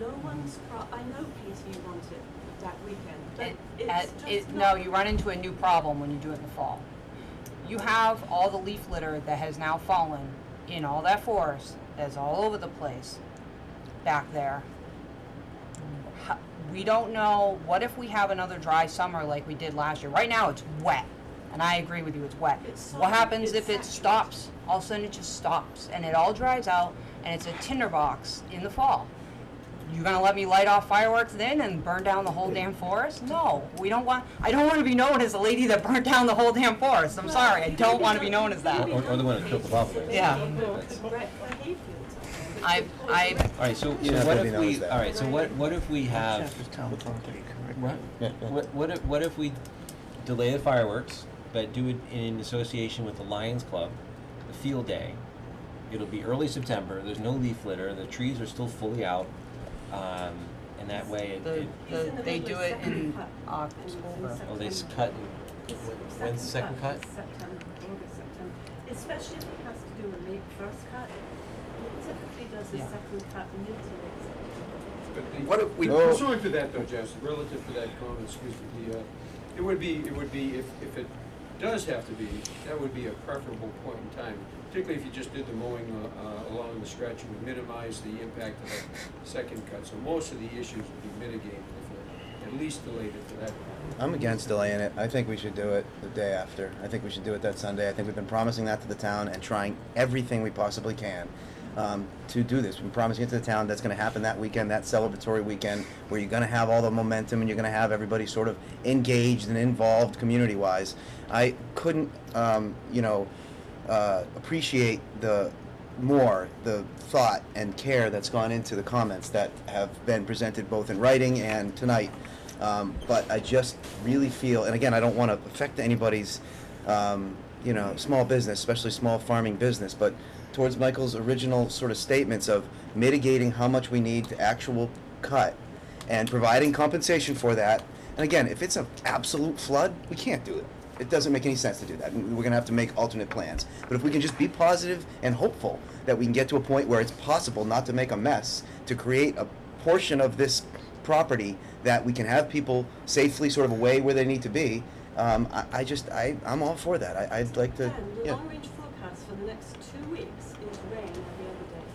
No one's I know, Katie, you want it that weekend, but it's just no, not. you run into a new problem when you do it in the fall. You have all the leaf litter that has now fallen in all that forest that's all over the place back there. We don't know, what if we have another dry summer like we did last year? Right now it's wet, and I agree with you, it's wet. What happens if it stops? All of a sudden it just stops, and it all dries out, and it's a tinderbox in the fall. You gonna let me light off fireworks then and burn down the whole damn forest? No, I don't want to be known as the lady that burnt down the whole damn forest. I'm sorry, I don't want to be known as that. Or the one that killed the bobolink. Yeah. I All right, so Yeah, what nobody if knows we, that. all right, so what if we have, Chef is town property, correct? what, Yeah, yeah. what if we delay the fireworks, but do it in association with the Lions Club, the field day? It'll be early September, there's no leaf litter, the trees are still fully out, and that way they do it in October. oh, they cut, when's the second cut? September, August, September. Especially if he has to do a late first cut. He typically does the Yeah. second cut mid to late September. But the- What if we- Oh. Pursuant to that though, Jess, relative to that comment, excuse me, it would be, if it does have to be, that would be a preferable point in time. Particularly if you just did the mowing along the stretch, it would minimize the impact of the second cut. So most of the issues would be mitigated if it at least delayed it to that point. I'm against delaying it. I think we should do it the day after. I think we should do it that Sunday. I think we've been promising that to the town and trying everything we possibly can to do this. We've been promising it to the town. That's going to happen that weekend, that celebratory weekend, where you're going to have all the momentum and you're going to have everybody sort of engaged and involved community-wise. I couldn't, appreciate the thought and care that's gone into the comments that have been presented both in writing and tonight. But I just really feel, and again, I don't want to affect anybody's, small business, especially small farming business, but towards Michael's original sort of statements of mitigating how much we need to actual cut and providing compensation for that. And again, if it's an absolute flood, we can't do it. It doesn't make any sense to do that. We're going to have to make alternate plans. But if we can just be positive and hopeful that we can get to a point where it's possible not to make a mess, to create a portion of this property that we can have people safely sort of away where they need to be, I'm all for that. I'd like to. And the Yeah. long-range forecast for the next 2 weeks is rain every other day.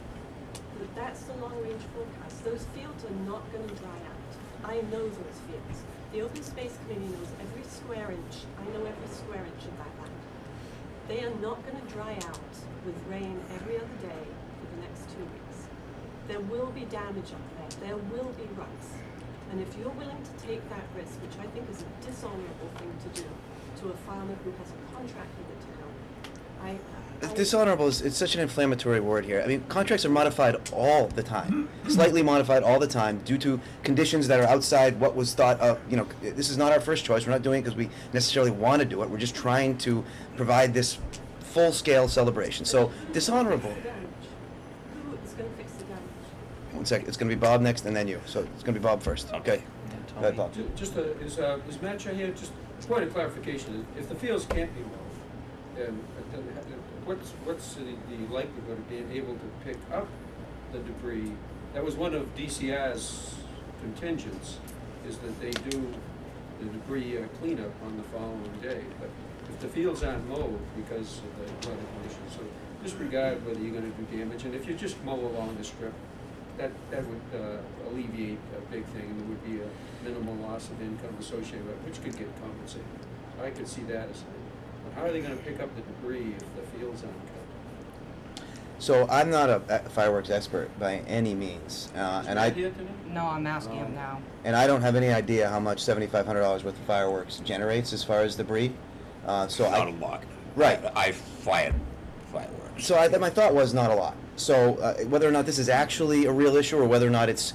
That's the long-range forecast. Those fields are not going to dry out. I know those fields. The Open Space Committee knows every square inch. I know every square inch of that land. They are not going to dry out with rain every other day for the next 2 weeks. There will be damage up there. There will be ruts. And if you're willing to take that risk, which I think is a dishonorable thing to do to a farmer who has a contract with the town, Dishonorable is such an inflammatory word here. I mean, contracts are modified all the time, slightly modified all the time due to conditions that are outside what was thought of. This is not our first choice. We're not doing it because we necessarily want to do it. We're just trying to provide this full-scale celebration. So, dishonorable. who is going to fix the damage? One second. It's going to be Bob next and then you. So, it's going to be Bob first. Okay. Go ahead, Bob. Is Matt Shea here? Just a point of clarification. If the fields can't be mowed, then what's the likelihood of being able to pick up the debris? That was one of DCR's contingents, is that they do the debris cleanup on the following day. But if the fields aren't mowed because of the weather conditions, so disregard whether you're going to do damage. And if you just mow along the strip, that would alleviate a big thing, and there would be a minimal loss of income associated with it, which could get compensated. I could see that as. But how are they going to pick up the debris if the fields aren't cut? So, I'm not a fireworks expert by any means, and I. Here tonight? No, I'm asking him now. And I don't have any idea how much $7,500 worth of fireworks generates as far as debris. So Not a lot. Right. I fired fireworks. So my thought was not a lot. So whether or not this is actually a real issue or whether or not it's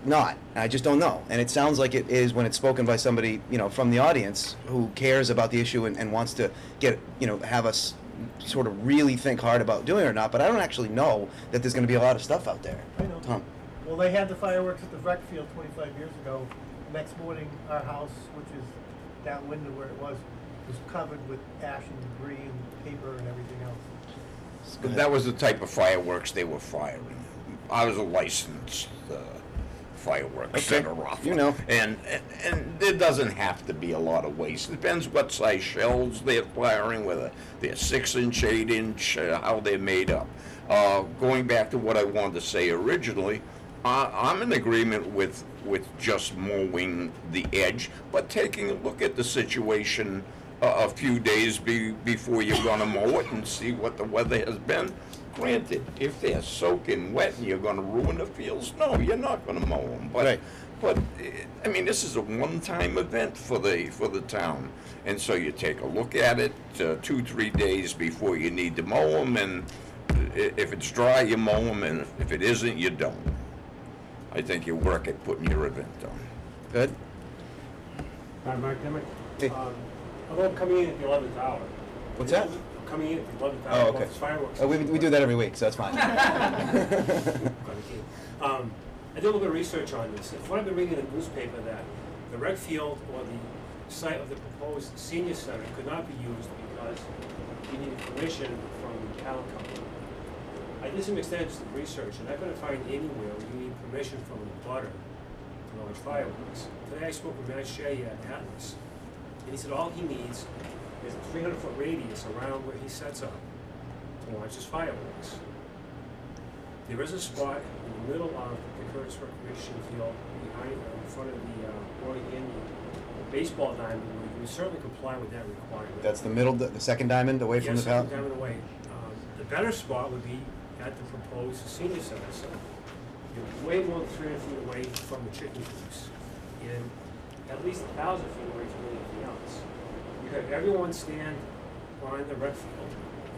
not, I just don't know. And it sounds like it is when it's spoken by somebody, from the audience who cares about the issue and wants to get, have us sort of really think hard about doing it or not. But I don't actually know that there's going to be a lot of stuff out there. I know. Tom. Well, they had the fireworks at the rec field 25 years ago. Next morning, our house, which is downwind where it was covered with ash and debris and paper and everything else. That was the type of fireworks they were firing. I was a licensed fireworks setter off. And there doesn't have to be a lot of waste. It depends what size shells they're firing, whether they're 6-inch, 8-inch, how they're made up. Going back to what I wanted to say originally, I'm in agreement with just mowing the edge, but taking a look at the situation a few days before you're going to mow it and see what the weather has been. Granted, if they're soaking wet and you're going to ruin the fields, no, you're not going to mow them. But, right. But I mean, this is a one-time event for the town, and so you take a look at it 2-3 days before you need to mow them, and if it's dry, you mow them, and if it isn't, you don't. I think you work at putting your event on. Good? Hi, Mark Dimmick. Hey. Although I'm coming in at the 11th hour. What's that? I'm coming in at the 11th Oh, hour. okay. It's fireworks. Oh, we do that every week, so that's fine. I did a little bit of research on this. From what I've been reading in the newspaper, that the rec field or the site of the proposed senior center could not be used because you needed permission from the town company. I did some extensive research, and I couldn't find anywhere where you need permission from a butter to launch fireworks. Today I spoke with Matt Shea at Atlas, and he said all he needs is a 300-foot radius around where he sets up to launch his fireworks. There is a spot in the middle of the Curtis Recreation Field behind, in front of the Roy Haney baseball diamond, where you would certainly comply with that requirement. That's the middle, the second diamond away from the Yes, pallet? second diamond away. The better spot would be at the proposed senior center. So you're way more than 300 feet away from the chicken coops, and at least 1,000 feet away from anything else. You have everyone stand on the rec field.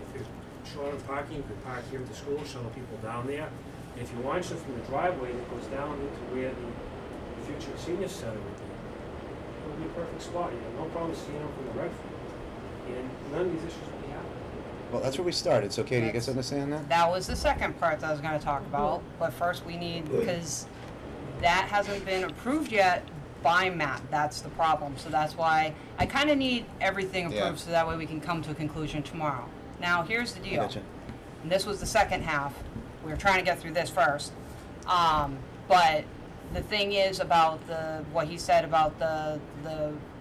If you're short on parking, you could park here at the school, shuttle people down there. And if you launch them from the driveway that goes down into where the future senior center would be, it would be a perfect spot. You have no problem seeing them from the rec field. And none of these issues would be happening. Well, that's where we started, so Katie, you guys understand that? That was the second part that I was gonna talk about, but first we need, because that hasn't been approved yet by Matt, that's the problem, so that's why I kinda need everything Yeah. approved so that way we can come to a conclusion tomorrow. Now, here's the I deal. gotcha. And this was the second half, we were trying to get through this first. But the thing is about what he said about the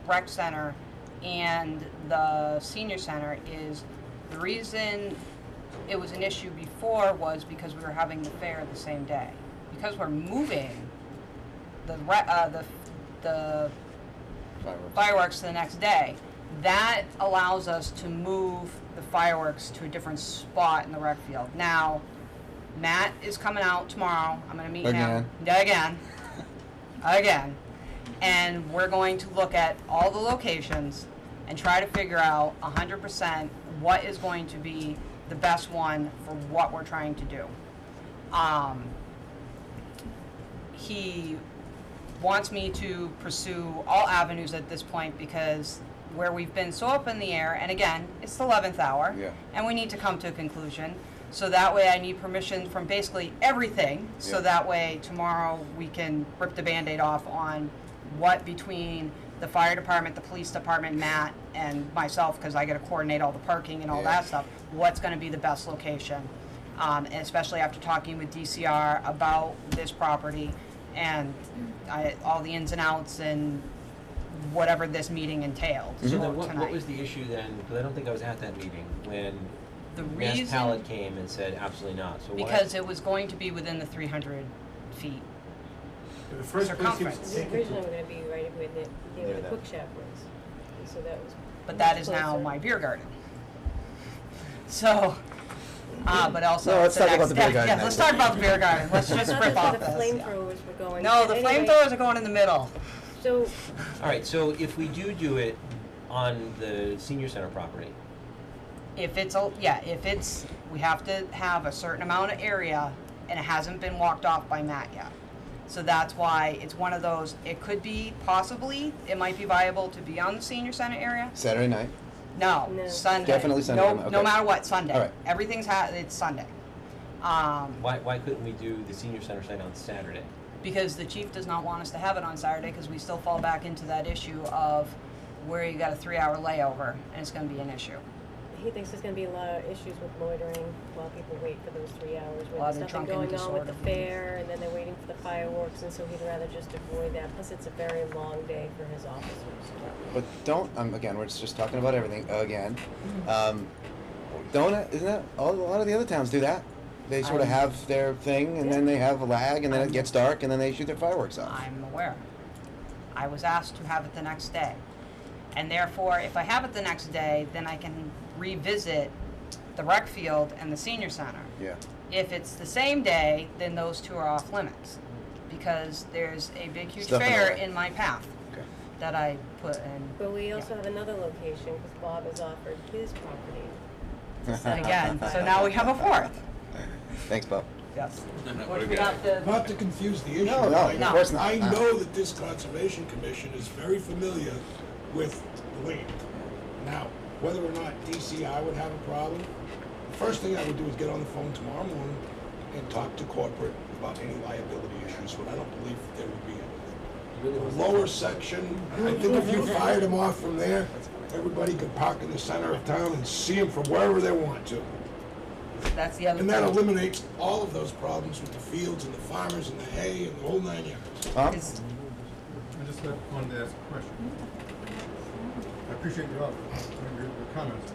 rec center and the senior center is the reason it was an issue before was because we were having the fair the same day. Because we're moving the fireworks to the next day, that allows us to move the fireworks to a different spot in the rec field. Now, Matt is coming out tomorrow. I'm going to meet him again, and we're going to look at all the locations and try to figure out 100% what is going to be the best one for what we're trying to do. He wants me to pursue all avenues at this point because where we've been so up in the air, and again, it's the 11th hour, and we need to come to a conclusion. So that way I need permission from basically everything, so that way tomorrow we can rip the Band-Aid off on what between the fire department, the police department, Matt, and myself, because I got to coordinate all the parking and all that stuff, what's going to be the best location. And especially after talking with DCR about this property and all the ins and outs and whatever this meeting entailed. So then what was the issue then? Because I don't think I was at that meeting when Mass Pallet came and said absolutely not. So because it was going to be within the 300 feet. The first circumference. Originally going to be right where the cook shop was. And so that was. But that is now my beer garden. So, but also. No, let's talk about the beer garden. Yeah, let's talk about the beer garden. Let's just rip off the this. flamethrowers were going. No, the flamethrowers are going in the middle. So. All right, so if we do it on the senior center property. If it's, we have to have a certain amount of area and it hasn't been walked off by Matt yet. So that's why it's one of those, it could be possibly, it might be viable to be on the senior center area. Saturday night? No, Sunday. Definitely Sunday. No matter what, Sunday. All right. Everything's it's Sunday. Why couldn't we do the senior center site on Saturday? Because the chief does not want us to have it on Saturday because we still fall back into that issue of where you got a 3-hour layover and it's going to be an issue. He thinks there's going to be a lot of issues with loitering while people wait for those 3 hours. Where A lot of there's nothing drunken going on with the disorder. fair, and then they're waiting for the fireworks, and so he'd rather just avoid that. Plus, it's a very long day for his officers. But don't, again, we're just talking about everything again. Isn't that, a lot of the other towns do that? They sort of have their thing, and then they have a lag, and then it gets dark, and then they shoot their fireworks off. I'm aware. I was asked to have it the next day. And therefore, if I have it the next day, then I can revisit the rec field and the senior center. Yeah. If it's the same day, then those two are off limits. Because there's a big, huge Stuff in the fair way. in my path that I put in. But we also have another location because Bob has offered his property. Again, so now we have a fourth. Thanks, Bob. Yes. What do We have to, Not to confuse the issue. No, no, I- of course not. I No. know that this Conservation Commission is very familiar with the land. Now, whether or not DCI would have a problem, the first thing I would do is get on the phone tomorrow morning and talk to corporate about any liability issues, but I don't believe there would be any. The lower section, I think if you fired them off from there, everybody could park in the center of town and see them from wherever they want to. that's the other And that thing. eliminates all of those problems with the fields and the farmers and the hay and the whole 9 yards. Tom? Is- I just wanted to ask a question. I appreciate your comments.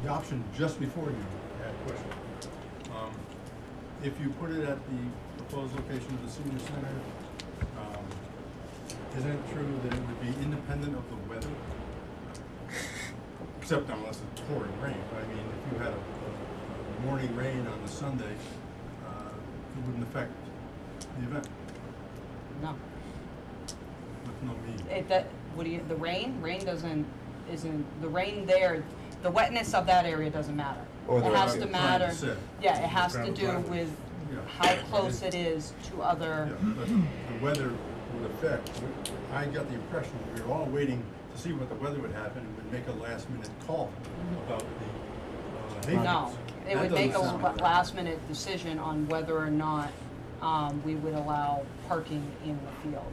The option just before you had a question. If you put it at the proposed location of the senior center, isn't it true that it would be independent of the weather? Except unless it's pouring rain. I mean, if you had a morning rain on the Sunday, it wouldn't affect the event No. with no meeting. The rain isn't, the rain there, the wetness of that area doesn't matter. Or the It has rain. to I'm trying to matter, say. yeah, it has to Gravel do driveway. with Yeah. how close it is to other, Yeah, but the weather would affect, I got the impression we were all waiting to see what the weather would happen and would make a last minute call about the hay no. fields. It That would make a doesn't sound right. last minute decision on whether or not, we would allow parking in the field.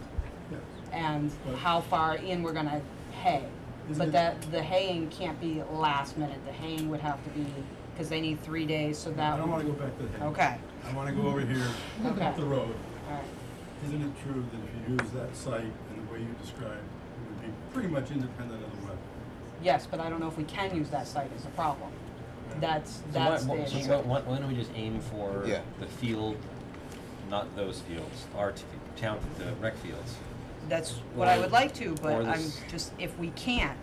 Yes. And But- how far in we're gonna hay. Isn't But it- that, the haying can't be last minute, the haying would have to be, cause they need 3 days, so that. I don't wanna go back to the hay. Okay, I wanna go over here, Okay. up the road. alright. Isn't it true that if you use that site in the way you described, it would be pretty much independent of the weather? Yes, but I don't know if we can use that site as a problem. That's So the issue. why don't we just aim for Yeah. the field, not those fields, our town, the rec fields? That's what I would like to, or but I'm this- just, if we can't,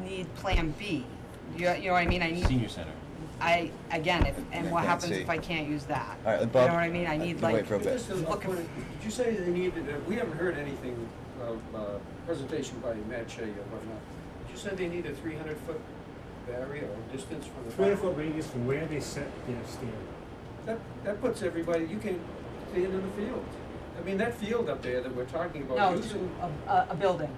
need Plan B. You know what I mean? I need, Senior center. again, and what Plan happens C. if I can't use that? All right, You Bob. know what I mean? I need can like, wait for a bit. Just a Look, point, did you say they needed, we haven't heard anything of, presentation by Matt Shea or whatnot. You said they need a 300-foot barrier or distance from the. 300-foot radius from where they set their stand. That puts everybody, you can't stand in the field. I mean, that field up there that we're talking about no, using. to a building.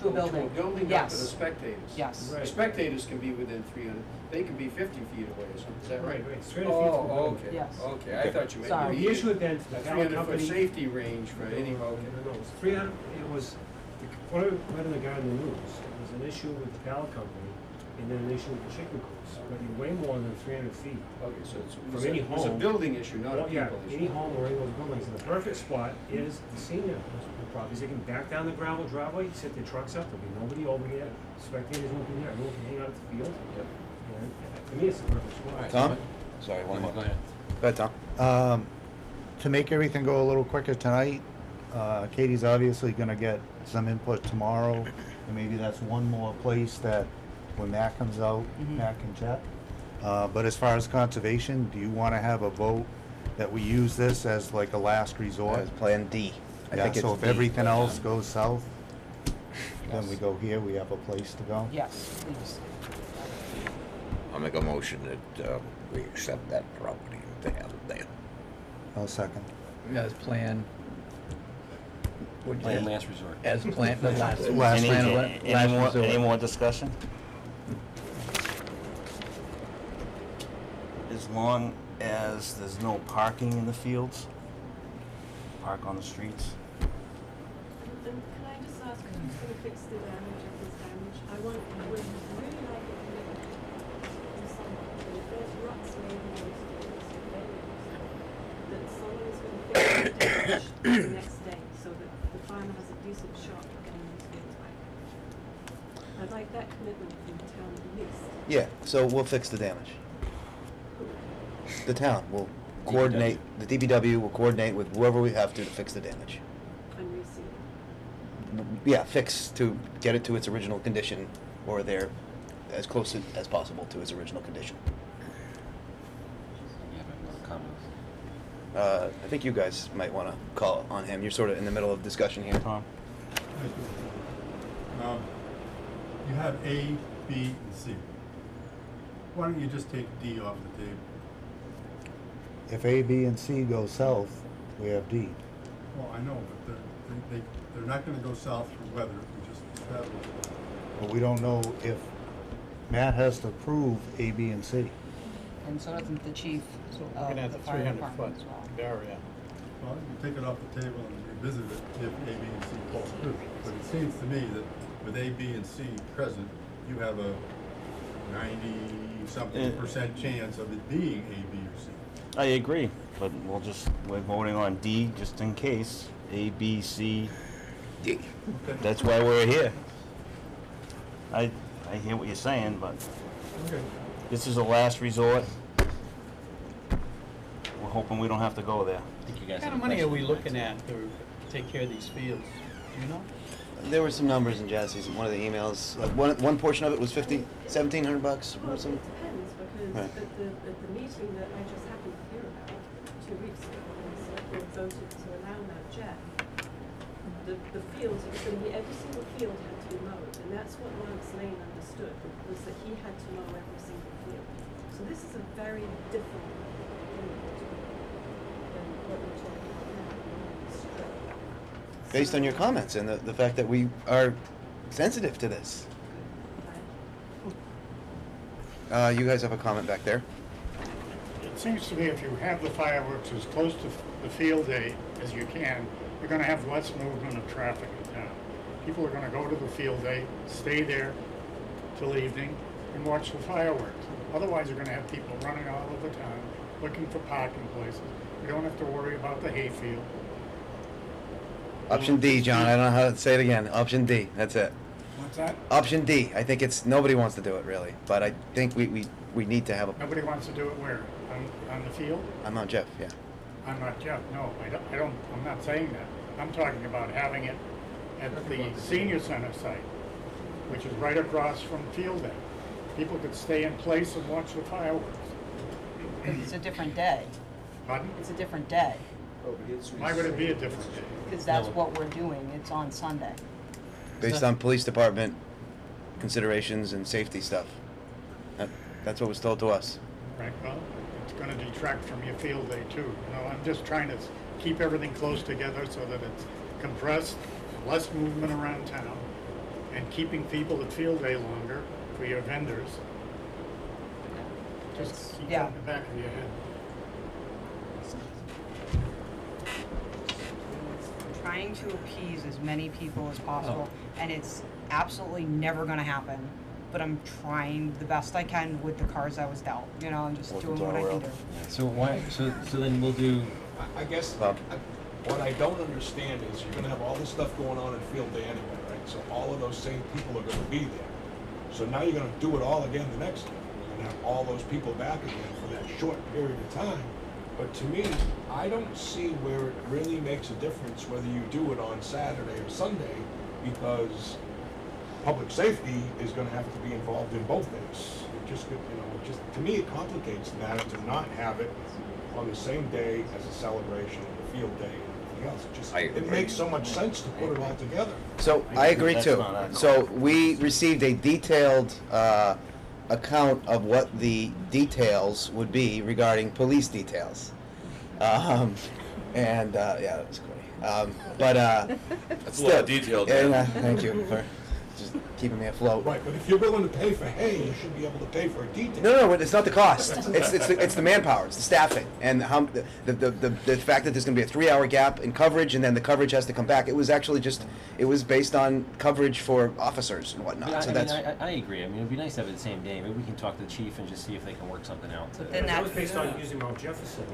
To a building. To a building, not to the Yes, spectators. yes. The spectators can be within 300, they can be 50 feet away or something, is that right? Right, 300 feet from the Oh, building. okay, Yes. okay, I thought you meant. Sorry. you The issue needed then, a the Gallup 300-foot company. safety range for any, okay. No, it was 300, it was, what I read in the guy in the news, it was an issue with the Gallup company, and then an issue with the chicken coops, but you're way more than 300 feet. Okay, so it's, From any it was a home. building issue, not a Well, yeah, people any issue. home or any of those buildings, and the perfect spot is the senior properties. They can back down the gravel driveway, set their trucks up, there'll be nobody over here, spectators won't be there, everyone can hang out at the field. Yep. And to me, it's the perfect spot. Tom? Sorry, one more. Go ahead. Go ahead, Tom. To make everything go a little quicker tonight, Katie's obviously gonna get some input tomorrow, and maybe that's one more place that when Matt comes out, Matt can check. But as far as conservation, do you wanna have a vote that we use this as like a last resort? As Plan D. I Yeah, think so it's if D. everything else goes south, then Yes. we go here, we have a place to go. Yes, please. I'll make a motion that, we accept that property and to have it there. I'll second. As planned. Plan last resort. As planned, the last. Last plan of last resort. more discussion? As long as there's no parking in the fields, park on the streets. And can I just ask who's going to fix the damage if there's damage? I would really like a commitment from someone, that if there's ruts made in those fields, that someone is going to fix the damage the next day so that the farmer has a decent shot at getting those fields back. I'd like that commitment from the town at least. Yeah, so we'll fix the damage. The town will coordinate, the DPW will coordinate with whoever we have to fix the damage. And reseed. Yeah, fix to get it to its original condition, or there, as close as possible to its original condition. You have another comment? I think you guys might want to call on him. You're sort of in the middle of discussion here. Tom? You have A, B, and C. Why don't you just take D off the table? If A, B, and C go south, we have D. Well, I know, but they're not gonna go south for weather, we just established that. But we don't know if Matt has to approve A, B, and C. And so doesn't the chief So we're of gonna have the the fire 300 department foot as well. barrier. Well, you can take it off the table and revisit it if A, B, and C fall through. But it seems to me that with A, B, and C present, you have a 90-something% chance of it being A, B, or C. I agree, but we're voting on D just in case. A, B, C, D. That's why we're here. I hear what you're saying, but Okay. this is a last resort. We're hoping we don't have to go there. I think you guys What kind have of a money are question we in looking mind. at to take care of these fields? Do you know? There were some numbers in Jesse's, one of the emails. Like one portion of it was $1,700 Well, or something. it depends, because Right. at the meeting that I just happened to hear about 2 weeks ago, when the select board voted to allow that jet, the fields, it was going to be every single field had to be mowed, and that's what Lawrence Lane understood, was that he had to mow every single field. So this is a very different thing than what we're talking about now, strip. Based on your comments and the fact that we are sensitive to this. You guys have a comment back there. It seems to me if you have the fireworks as close to the field day as you can, you're gonna have less movement of traffic in town. People are gonna go to the field day, stay there till evening, and watch the fireworks. Otherwise, you're gonna have people running all over town, looking for parking places. You don't have to worry about the hayfield. Option D, John. I don't know how to say it again. Option D. That's it. What's that? Option D. I think nobody wants to do it really, but I think we need to have a. Nobody wants to do it where? On the field? I'm not Jeff. Yeah. I'm not Jeff, no, I'm not saying that. I'm talking about having it at the senior center site, which is right across from field day. People could stay in place and watch the fireworks. It's a different day. Pardon? It's a different day, Why would it be a different day? because that's what we're doing. It's on Sunday. Based on police department considerations and safety stuff. That's what was told to us. Right, well, it's gonna detract from your field day too. You know, I'm just trying to keep everything close together so that it's compressed, less movement around town, and keeping people at field day longer for your vendors. Just keep that in the back of your head. Trying to appease as many people as possible, and it's absolutely never gonna happen. But I'm trying the best I can with the cards I was dealt, you know, and just doing what I can do. So why? So then we'll do. I guess what I don't understand is you're gonna have all this stuff going on in field day anyway, right? So all of those same people are gonna be there. So now you're gonna do it all again the next day. You're gonna have all those people back again for that short period of time. But to me, I don't see where it really makes a difference whether you do it on Saturday or Sunday, because public safety is gonna have to be involved in both days. It just, to me, it complicates the matter to not have it on the same day as a celebration of the field day and everything else. It makes so much sense to put it all together. So I agree too. So we received a detailed account of what the details would be regarding police details. Yeah, that was funny. That's a lot of detail, Dan. Thank you for just keeping me afloat. Right, but if you're willing to pay for hay, you should be able to pay for a detail. No, it's not the cost. It's the manpower. It's the staffing, and how the fact that there's going to be a 3-hour gap in coverage, and then the coverage has to come back. It was actually it was based on coverage for officers and whatnot. Yeah, I agree. I mean, it'd be nice to have it the same day. Maybe we can talk to the chief and just see if they can work something out. Then that was based on using Mount Jefferson.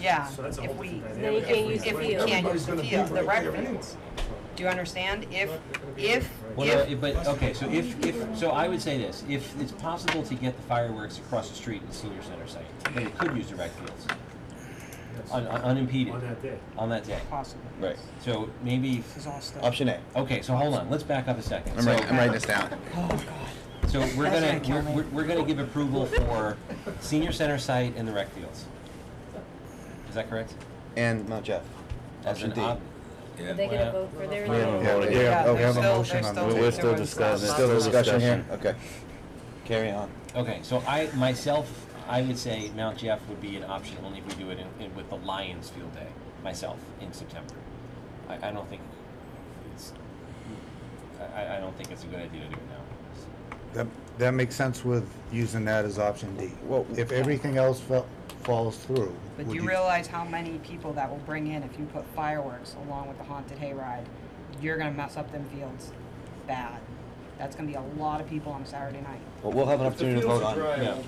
Yeah, So that's a whole different if dynamic. we can't use the field, the rec there fields. Do you understand? So I would say this: if it's possible to get the fireworks across the street at the senior center site, then we could use the rec fields unimpeded On that day. On that day. Possible. Right. So maybe Option A. Okay, so hold on. Let's back up a second. I'm writing this down. Oh God. So we're That's gonna gonna kill me. we're gonna give approval for senior center site and the rec fields. Is that correct? And Mount Jeff. As Option an D. Are they gonna vote for their? We have a motion on they're that. still We're still discussing. Still discussion here? Okay. carry on. Okay, so I would say Mount Jeff would be an option only if we do it with the Lions Field Day, myself, in September. I don't think it's, I don't think it's a good idea to do it now. That makes sense with using that as option D. Well, if everything else falls through. But do would you realize how many people that will bring in if you put fireworks along with the haunted hayride? You're gonna mess up them fields bad. That's gonna be a lot of people on Saturday night. Well, we'll have an opportunity to vote on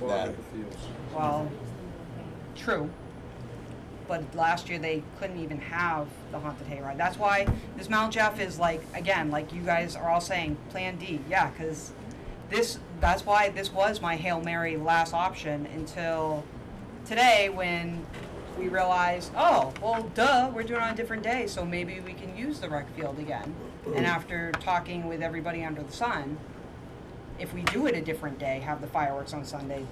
that. Well, true. But last year they couldn't even have the haunted hayride. That's why this Mount Jeff is like, again, like you guys are all saying, Plan D. Yeah, because that's why this was my Hail Mary last option until today when we realized, oh, well, duh, we're doing it on a different day, so maybe we can use the rec field again. And after talking with everybody under the sun, if we do it a different day, have the fireworks on Sunday,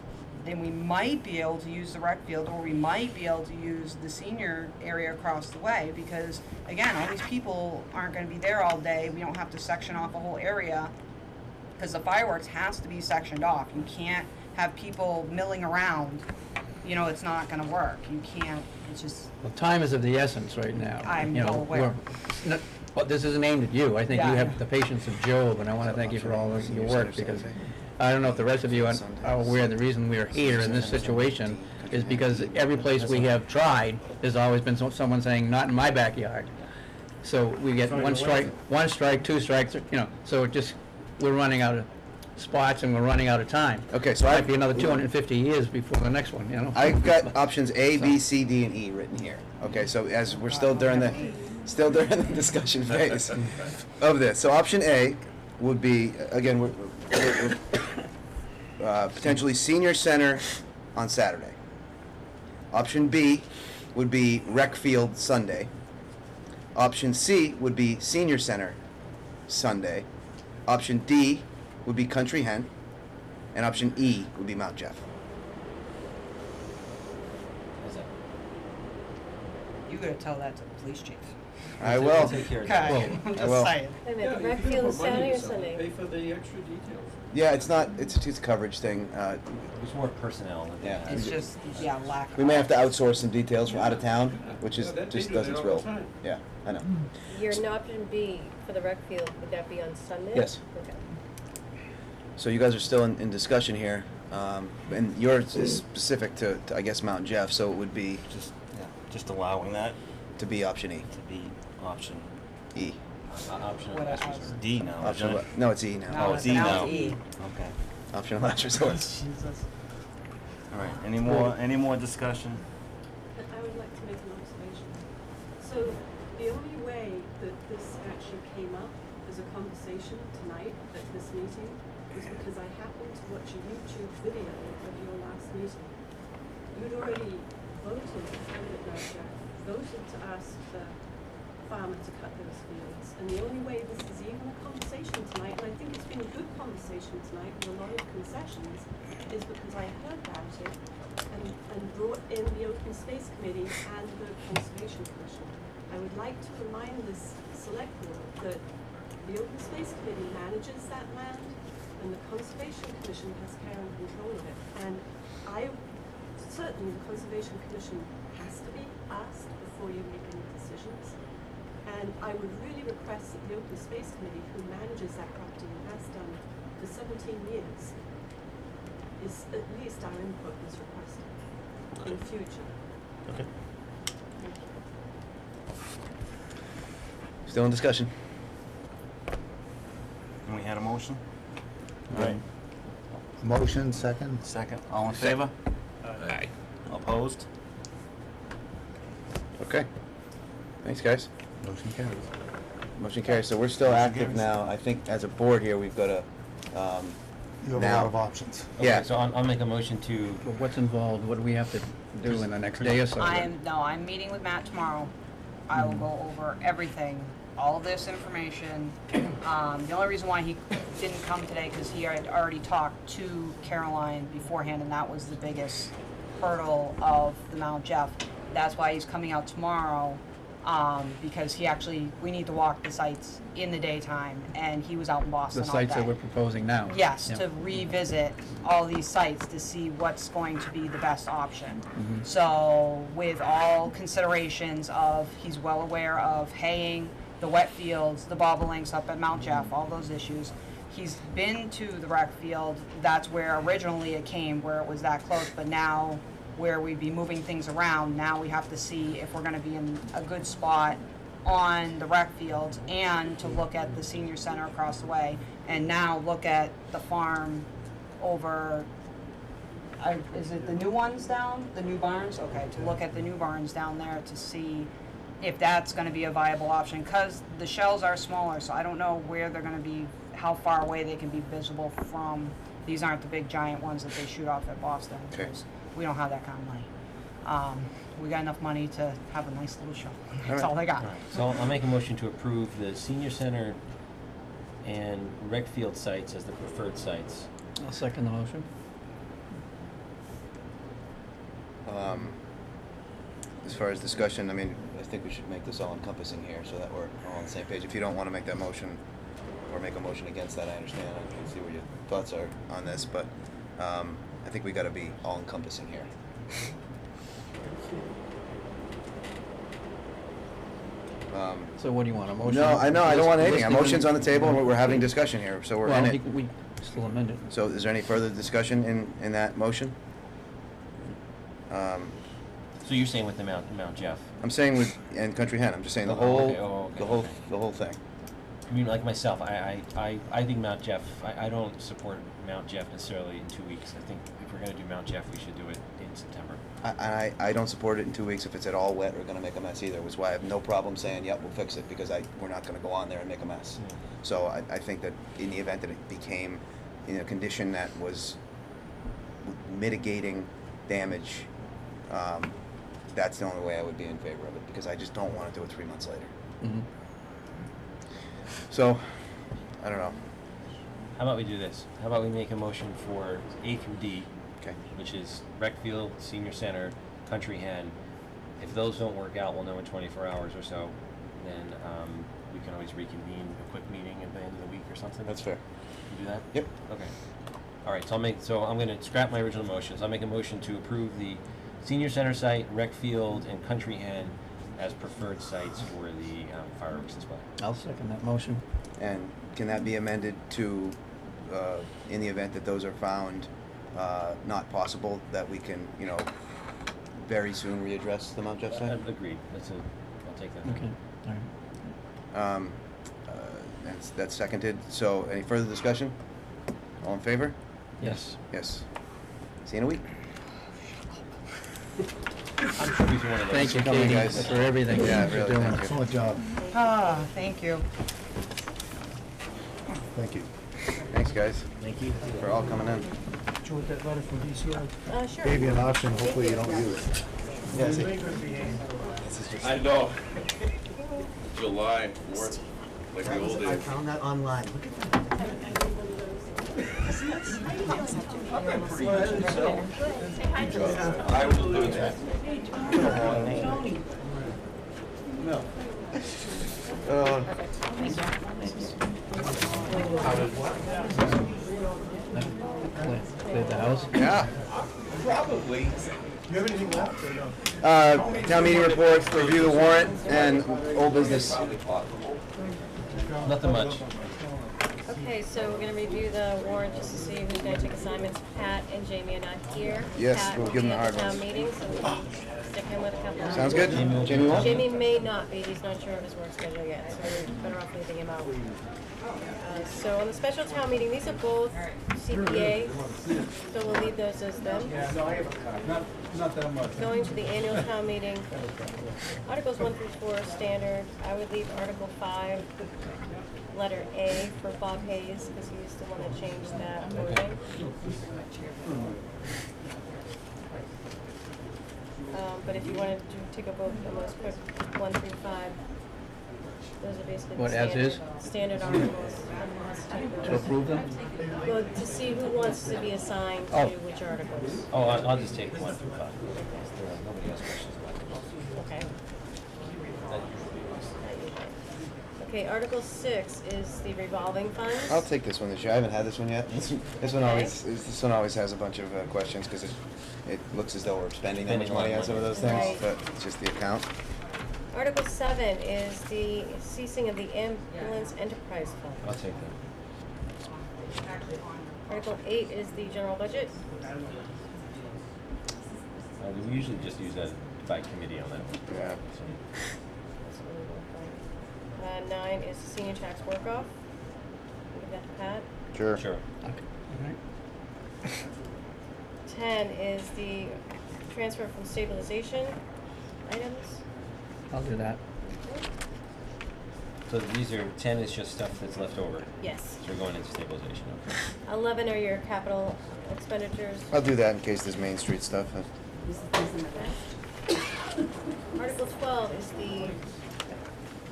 then we might be able to use the rec field, or we might be able to use the senior area across the way, because again, all these people aren't going to be there all day. We don't have to section off a whole area, because the fireworks has to be sectioned off. You can't have people milling around. You know, it's not going to work. You can't. It's just. Well, time is of the essence right now. I'm you know, well aware. Well, this isn't aimed at you. I think Yeah. you have the patience of Job, and I want to thank you for all of your work, because I don't know if the rest of you are aware the reason we are here in this situation is because every place we have tried, there's always been someone saying, not in my backyard. So we get one strike, two strikes, you know, so it just, we're running out of spots and we're running out of time. Okay, so Might be another 250 years before the next one, you know? I've got options A, B, C, D, and E written here. Okay, so as we're still during the discussion phase of this. So option A would be, again, we're potentially senior center on Saturday. Option B would be rec field Sunday. Option C would be senior center Sunday. Option D would be Country Hen. And option E would be Mount Jeff. You gotta tell that to the police chief. I will. Okay, I'm just saying. Wait a minute, the rec field is Saturday or Sunday? Pay for the extra details. Yeah, it's not. It's a coverage thing. It's more personnel. Yeah. It's just, yeah, lack of. We may have to outsource some details from out of town, which is Yeah, they just do that doesn't all thrill. the time. Yeah, I know. Your option B for the rec field, would that be on Sunday? Yes. Okay. So you guys are still in discussion here, and yours is specific to I guess Mount Jeff, so it would be just allowing that to be option E. to be option E. Optional What last else? resort. D now. Option isn't it? no, it's E now. Oh, it's E now. E. Okay. Optional last resort. All right. Any more discussion? I would like to make an observation. So the only way that this actually came up as a conversation tonight at this meeting was because I happened to watch a YouTube video of your last meeting. You'd already voted to ask the farmer to cut those fields. And the only way this is even a conversation tonight, and I think it's been a good conversation tonight with a lot of concessions, is because I heard about it and brought in the Open Space Committee and the Conservation Commission. I would like to remind this select board that the Open Space Committee manages that land and the Conservation Commission has care and control of it. And certainly the Conservation Commission has to be asked before you make any decisions. And I would really request that the Open Space Committee, who manages that property and has done for 17 years, is at least our input is requested in future. Okay. Thank you. Still in discussion. And we had a motion? All right. Motion, second? Second. All in favor? Aye. Opposed? Okay. Thanks, guys. Motion carries. Motion carries. So we're still Motion active carries. now. I think as a board here, we've got to. You have now. a lot of options. Okay, Yeah. so I'll make a motion to. But what's involved? What do we have to do in the next day or so? I'm meeting with Matt tomorrow. I will go over everything, all of this information. The only reason why he didn't come today, because he had already talked to Caroline beforehand, and that was the biggest hurdle of the Mount Jeff. That's why he's coming out tomorrow because we need to walk the sites in the daytime, and he was out in Boston The all day. sites that we're proposing now. Yes, Yeah. to revisit all these sites to see what's going to be the best option. Mhm. So with all considerations of, he's well aware of haying, the wet fields, the bobolinks up at Mount Jeff, all those issues. He's been to the rec field, that's where originally it came, where it was that close, but now where we'd be moving things around, now we have to see if we're gonna be in a good spot on the rec fields, and to look at the senior center across the way, and now look at the farm over, is it the new ones down, the new barns? Okay, to look at the new barns down there to see if that's gonna be a viable option, cause the shells are smaller, so I don't know where they're gonna be, how far away they can be visible from. These aren't the big giant ones that they shoot off at Boston, Okay. because we don't have that kind of money. We got enough money to have a nice little show. That's all they got. So I'll make a motion to approve the senior center and rec field sites as the preferred sites. I'll second the motion. As far as discussion, I mean, I think we should make this all encompassing here so that we're all on the same page. If you don't want to make that motion or make a motion against that, I understand. I can see what your thoughts are on this, but I think we got to be all encompassing here. So what do you want, a motion? No, I know, I don't want anything. A Listing motion's on the table and we're having discussion here, so we're in Well, it. we still amend it. So is there any further discussion in that motion? So you're saying with the Mount Jeff? I'm saying with, and Country Hen, I'm just saying the Oh, whole, okay. Oh, okay, okay. the whole thing. I mean, like myself, I think Mount Jeff, I don't support Mount Jeff necessarily in 2 weeks. I think if we're gonna do Mount Jeff, we should do it in September. I don't support it in 2 weeks if it's at all wet or gonna make a mess either, which is why I have no problem saying, yep, we'll fix it, because we're not gonna go on there and make a mess. Yeah. So I think that in the event that it became in a condition that was mitigating damage, that's the only way I would be in favor of it, because I just don't wanna do it 3 months later. Mhm. So, I don't know. How about we do this? How about we make a motion for A through D, Okay. which is rec field, senior center, country hen. If those don't work out, we'll know in 24 hours or so. Then we can always reconvene a quick meeting at the end of the week or something. That's fair. You do that? Yep. Okay. All right. So I'm going to scrap my original motions. I'll make a motion to approve the senior center site, rec field, and country hen as preferred sites for the fireworks display. I'll second that motion. And can that be amended to, in the event that those are found not possible, that we can, very soon readdress the Mount Jeff site? Agreed. I'll take that. Okay, all right. That's seconded. So any further discussion? All in favor? Yes. Yes. See you in a week. I'm sure he's one of those. Thank you, for coming, Katie, guys. for everything Yeah, you're really, doing. thank you. Excellent job. Ah, thank you. Thank you. Thanks, guys, Thank you. for all coming in. Do you want that letter from DCR? Sure. Gave you an option, hopefully you don't use it. Yeah, see. I know. July 4th, like the old days. found that online. Look at that. I will do that. No. Cleared the house? Yeah. Probably. Do you have anything left or no? Town meeting reports, review the warrant, and old business. Nothing much. Okay, so we're gonna review the warrant just to see who's gonna take assignments. Pat and Jamie are not here. Yes, Pat we'll will give be them the at hard town ones. meeting, so we'll stick him with a couple of. Sounds good? Jamie won't? Jamie may not be, he's not sure of his work schedule yet, so we're better off leaving him out. So on the special town meeting, these are both CPA, so we'll leave those as them. Not that much. Going to the annual town meeting, Articles 1 through 4 are standard. I would leave Article 5, letter A for Bob Hayes, because he was the one that changed that wording. But if you wanted to take a vote on those quick, 1 through 5, those are basically the What, as is? standard articles. To approve them? Well, to see who wants to be assigned to Oh. which articles. Oh, I'll just take 1 through 5. Nobody has questions about it. Okay. That Okay, Article 6 is the revolving funds. I'll take this one this year. I haven't had this one yet. This one always has a bunch of questions because it looks as though we're spending that much money on some of those things, Right. but it's just the account. Article 7 is the ceasing of the ambulance enterprise fund. I'll take that. Article 8 is the general budget. We usually just use that by committee on that one. Yeah. So, 9 is the senior tax work-off. Give that to Pat. Sure. Sure. 10 is the transfer from stabilization items. I'll do that. So these are, 10 is just stuff that's left over. Yes. So we're going into stabilization, okay. 11 are your capital expenditures. I'll do that in case there's Main Street stuff. Article 12 is the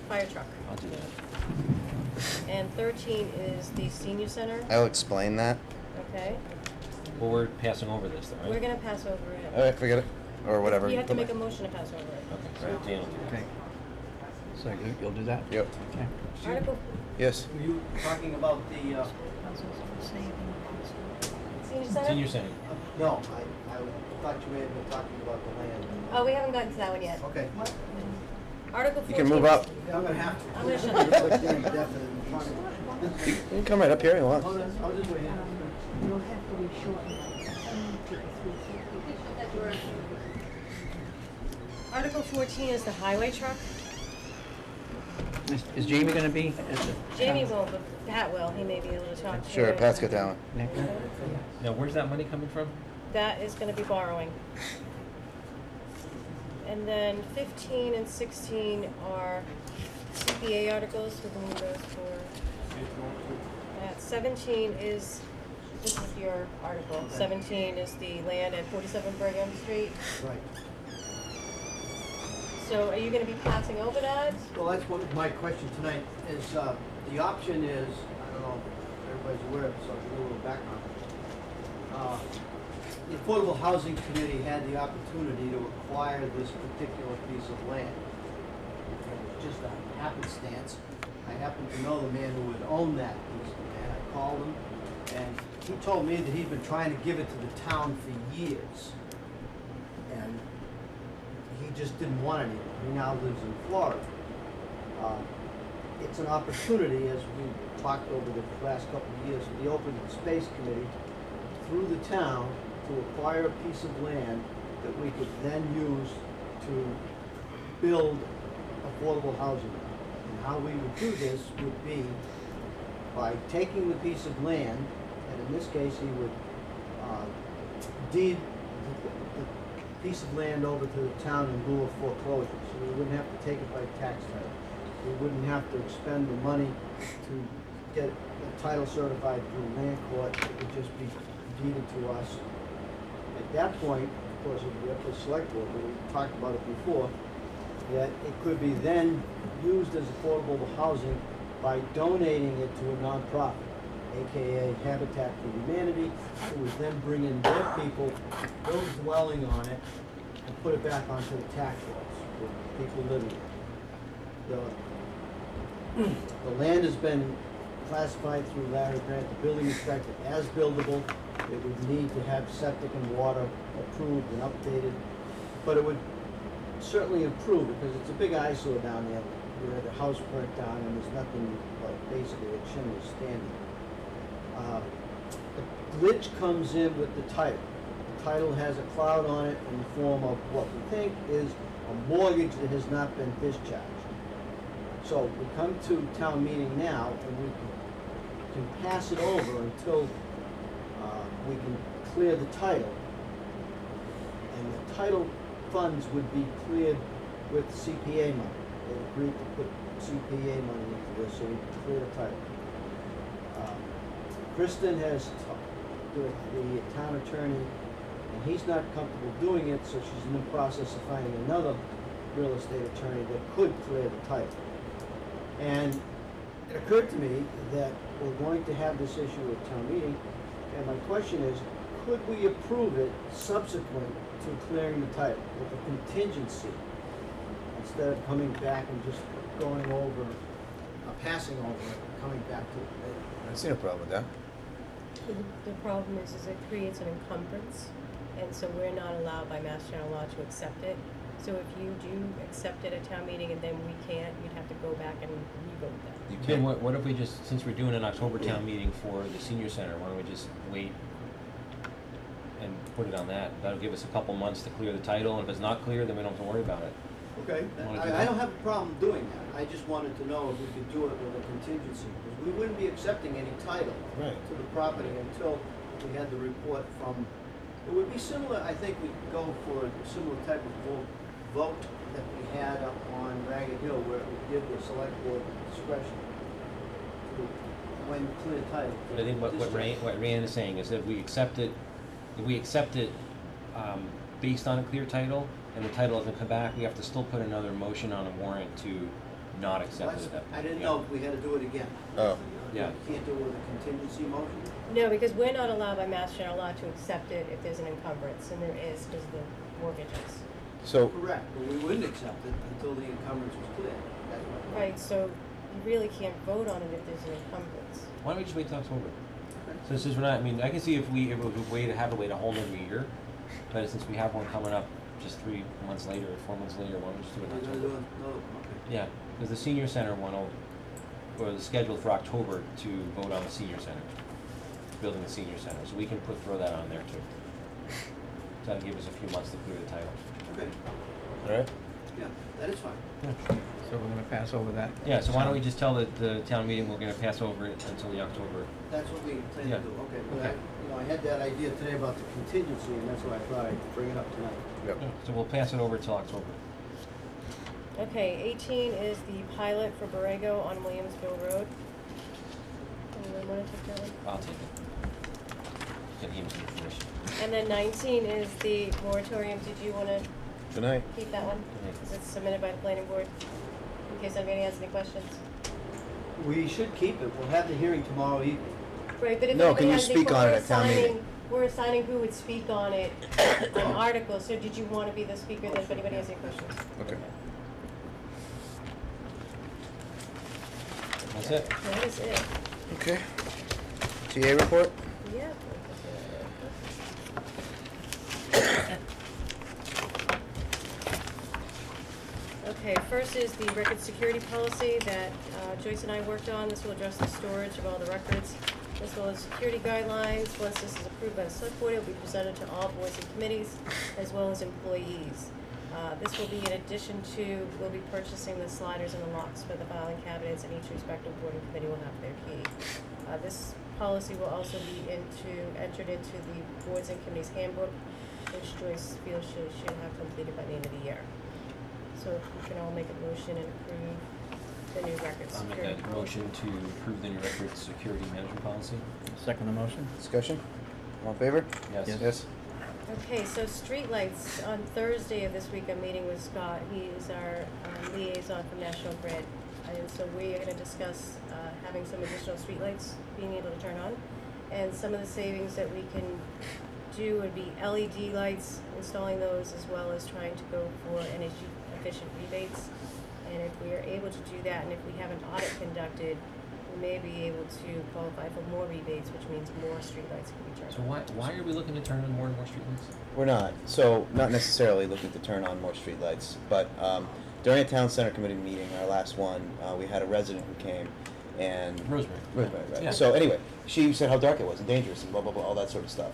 fire truck. I'll do that. And 13 is the senior center. I'll explain that. Okay. Well, we're passing over this though, right? We're gonna pass over it. All right, forget it. Or whatever. You have to make a motion to pass over it. Okay, so Dan will do that. Okay. So you'll do that? Yep. Okay. Article Yes. Were you talking about the, senior center? Senior center. no, I thought you may have been talking about the land. Oh, we haven't gotten to that one yet. Okay. Article 14. You can move up. Yeah, I'm gonna have to. I'm gonna shut Look up. very definite in front of me. You can come right up here if you want. I'll just wait here. You'll have to be short. Article 14 is the highway truck. Is Jamie gonna be at the? Jamie won't, but Pat will. He may be able to talk to Sure, it. Pat's got that one. Next. Now, where's that money coming from? That is gonna be borrowing. And then 15 and 16 are CPA articles. We can move those for. 17 is, this is your article. 17 is the land at 47 Brigham Street. Right. So are you gonna be passing over that? Well, that's what my question tonight is, the option is, I don't know if everybody's aware of this, so I'll give you a little background. The Affordable Housing Committee had the opportunity to acquire this particular piece of land. It was just a happenstance. I happen to know the man who had owned that piece of land. I called him, and he told me that he'd been trying to give it to the town for years. And he just didn't want anything. He now lives in Florida. It's an opportunity, as we talked over the last couple of years, with the Open Space Committee, through the town, to acquire a piece of land that we could then use to build affordable housing. And how we would do this would be by taking the piece of land, and in this case, he would deed the piece of land over to the town in lieu of foreclosure, so we wouldn't have to take it by tax title. We wouldn't have to expend the money to get the title certified through land court. It would just be deeded to us. At that point, of course, it would be up to the select board, but we talked about it before, that it could be then used as affordable housing by donating it to a nonprofit, AKA Habitat for Humanity, who would then bring in their people, build a dwelling on it, and put it back onto the tax rolls for people living there. The land has been classified through Larry Grant, the building inspector, as buildable. It would need to have septic and water approved and updated, but it would certainly improve because it's a big eyesore down there where the house burnt down and there's nothing but basically a chimney standing. The glitch comes in with the title. The title has a cloud on it in the form of what we think is a mortgage that has not been discharged. So we come to town meeting now and we can pass it over until we can clear the title. And the title funds would be cleared with CPA money. They agreed to put CPA money into this so we can clear the title. Kristen has talked with the town attorney, and he's not comfortable doing it, so she's in the process of finding another real estate attorney that could clear the title. And it occurred to me that we're going to have this issue at town meeting, and my question is, could we approve it subsequent to clearing the title with a contingency, instead of coming back and just going over passing over it, coming back to it. I see no problem with that. The problem is it creates an encumbrance, and so we're not allowed by Mass General Law to accept it. So if you do accept it at town meeting and then we can't, you'd have to go back and re-vote that. Tim, what if we just, since we're doing an October town meeting for the senior center, why don't we just wait and put it on that? That'll give us a couple months to clear the title, and if it's not clear, then we don't have to worry about it. Okay, Wanna do I that? don't have a problem doing that. I just wanted to know if we could do it with a contingency, because we wouldn't be accepting any title Right. to the property until we had the report from, it would be similar, I think we could go for a similar type of vote that we had up on Ragged Hill, where we give the select board discretion to, when clear title. But I think what Rand is saying is that if we accept it based on a clear title, and the title doesn't come back, we have to still put another motion on a warrant to not accept it at that point. I didn't know if we had to do it again. Oh. Yeah. You can't do it with a contingency motion? No, because we're not allowed by Mass General Law to accept it if there's an encumbrance, and there is, because of the mortgages. So. Correct, but we wouldn't accept it until the encumbrance was clear. That's what. Right, so you really can't vote on it if there's an encumbrance. Why don't we just wait till October? So since we're not, I mean, I can see if we would have to wait a whole other year, but since we have one coming up just 3 months later, or 4 months later, why don't we just do it in We're gonna October? do it, no, okay. Yeah, because the senior center one was scheduled for October to vote on the senior center, building the senior center, so we can throw that on there too. So that'll give us a few months to clear the title. Okay, All right. yeah, that is fine. So we're gonna pass over that. Yeah, so why don't we just tell the town meeting we're gonna pass over it until the October. That's what we plan Yeah. to do, okay. But Okay. I had that idea today about the contingency, and that's why I thought I'd bring it up tonight. Yep. So we'll pass it over till October. Okay, 18 is the pilot for Borrego on Williamsville Road. Anyone wanna take that one? I'll take it. Can give me some information. And then 19 is the moratorium. Did you wanna Good night. keep that one? Good night. Because it's submitted by the planning board, in case anybody has any questions. We should keep it, we'll have the hearing tomorrow evening. Right, but if No, anybody can you has any speak on it we're at town meeting? assigning- We're assigning who would speak on it, an article, so did you wanna be the speaker then if anybody has any questions? Okay. That's it. That is it. Okay. TA report? Yeah. Okay, first is the record security policy that Joyce and I worked on. This will address the storage of all the records, as well as security guidelines. Once this is approved by the select board, it will be presented to all boards and committees, as well as employees. This will be in addition to, we'll be purchasing the sliders and the locks for the filing cabinets, and each respective board and committee will have their key. This policy will also be entered into the boards and committees handbook, which Joyce feels she should have completed by the end of the year. So if we can all make a motion and approve the new record I'll make security that policy. motion to approve the new record security management policy. Second the motion? Discussion? All in favor? Yes. Yes. Okay, so streetlights, on Thursday of this week, I'm meeting with Scott. He is our liaison from National Grid. And so we are gonna discuss having some additional streetlights being able to turn on. And some of the savings that we can do would be LED lights, installing those, as well as trying to go for energy efficient rebates. And if we are able to do that, and if we have an audit conducted, we may be able to qualify for more rebates, which means more streetlights can be turned on. So why are we looking to turn on more and more streetlights? We're not. So, not necessarily looking to turn on more streetlights, but during a town center committee meeting, our last one, we had a resident who came and... Rosemary. Right. Yeah. So anyway, she said how dark it was and dangerous and blah, blah, blah, all that sort of stuff.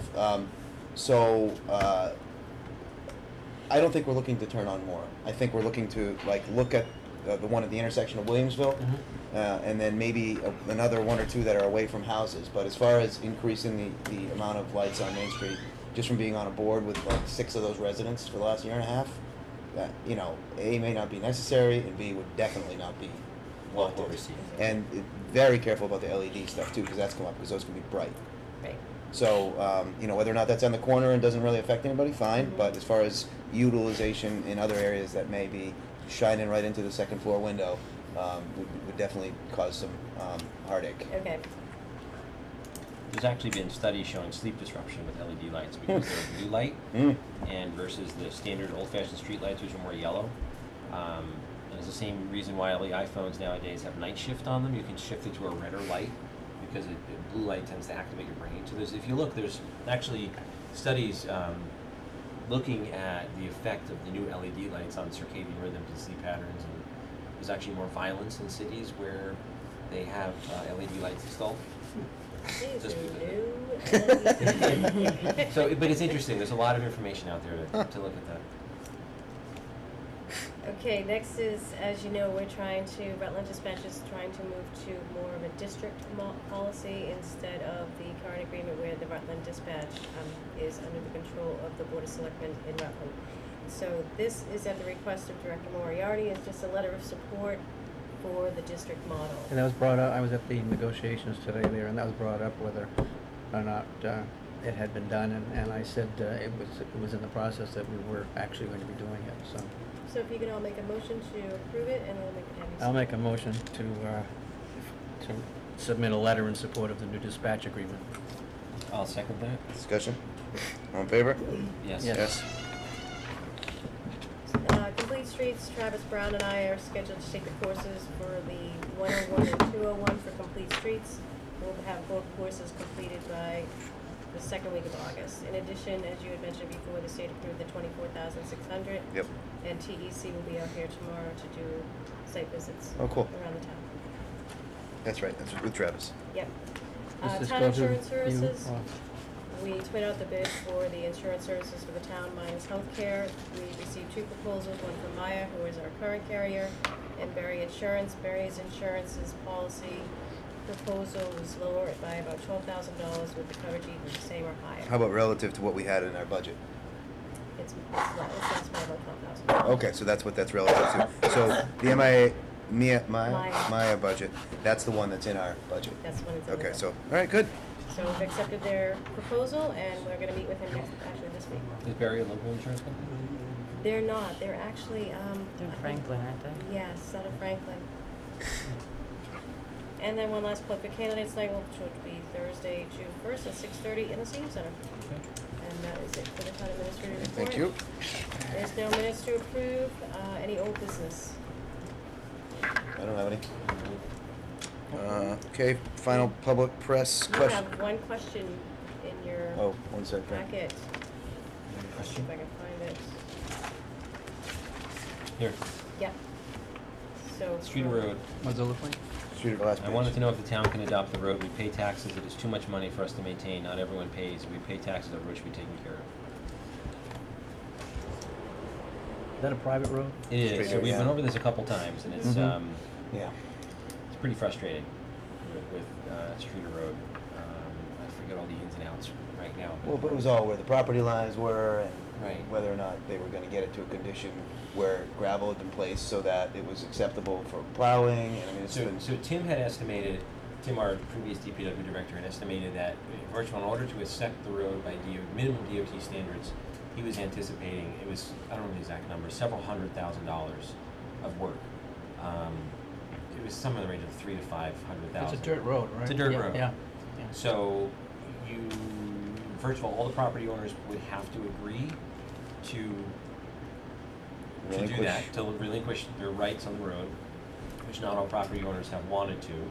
I don't think we're looking to turn on more. I think we're looking to, look at the one at the intersection of Williamsville, and then maybe another one or two that are away from houses. But as far as increasing the amount of lights on Main Street, just from being on a board with 6 of those residents for the last year and a half, that, A, may not be necessary, and B, would definitely not be wanted. And very careful about the LED stuff too, because that's come up, because those can be bright. Right. So, whether or not that's on the corner and doesn't really affect anybody, fine, but as far as utilization in other areas that may be shining right into the second floor window, would definitely cause some heartache. Okay. There's actually been studies showing sleep disruption with LED lights because they're blue light and versus the standard old-fashioned street lights, which are more yellow. And it's the same reason why all the iPhones nowadays have night shift on them. You can shift it to a redder light because blue light tends to activate your brain. So if you look, there's actually studies looking at the effect of the new LED lights on circadian rhythms and sleep patterns, and there's actually more violence in cities where they have LED lights installed. Just because. So, but it's interesting. There's a lot of information out there to look at that. Okay, next is, as you know, Rutland Dispatch is trying to move to more of a district policy instead of the current agreement where the Rutland Dispatch is under the control of the Board of Selectmen in Rutland. So this is at the request of Director Moriarty. It's just a letter of support for the district model. And that was brought up, I was at the negotiations today there, and that was brought up whether or not it had been done, and I said it was in the process that we were actually going to be doing it, so. So if you can all make a motion to approve it, and then have you I'll make a motion to submit a letter in support of the new dispatch agreement. I'll second that. Discussion? All in favor? Yes. Yes. Complete Streets, Travis Brown and I are scheduled to take the courses for the 101 and 201 for Complete Streets. We'll have both courses completed by the second week of August. In addition, as you had mentioned before, the state approved the $24,600. Yep. And TEC will be out here tomorrow to do site visits. Oh, cool. Around the town. That's right, that's with Travis. Yep. Does this Town go to insurance you? services. We put out the bid for the insurance services for the town minus healthcare. We received 2 proposals, one from Maya, who is our current carrier, and Berry Insurance. Berry's insurance's policy proposal was lower by about $12,000 with the coverage either the same or higher. How about relative to what we had in our budget? It's less by about $12,000. Okay, so that's what that's relative to. So the Maya budget, that's the one that's in our budget. That's when it's in the Okay, budget. so, all right, good. So we've accepted their proposal, and we're gonna meet with him actually this week. Is Barry a local insurance company? They're not, they're actually, They're in Franklin, aren't they? Yes, out of Franklin. And then one last plug for candidates night, which would be Thursday, June 1st at 6:30 in the senior center. And that is it for the town administrator report. Thank you. There's no minutes to approve. Any old business? I don't have any. Okay, final public press You question. have one question in your Oh, one second. packet. Let's see if I can find it. Here. Yeah. So. Street or from- road? What's it look like? Street of the last I page. wanted to know if the town can adopt the road. We pay taxes. It is too much money for us to maintain. Not everyone pays. We pay taxes. The road should be taken care of. Is that a private road? It is. Street So road, we've yeah. been over this a couple times, and it's Yeah. it's pretty frustrating with street or road. I forget all the ins and outs right now. Well, but it was all where the property lines were and Right. whether or not they were gonna get it to a condition where gravel had been placed so that it was acceptable for plowing, and I mean, it's been. So Tim had estimated, Tim, our previous DPW director, had estimated that virtually in order to accept the road by minimum DOT standards, he was anticipating, it was, I don't know the exact number, several $100,000 of work. It was somewhere in the range of $300,000 to $500,000. It's a dirt road, right? It's a dirt Yeah, road. yeah. So first of all the property owners would have to agree to do Relinquish. that, to relinquish their rights on the road, which not all property owners have wanted to.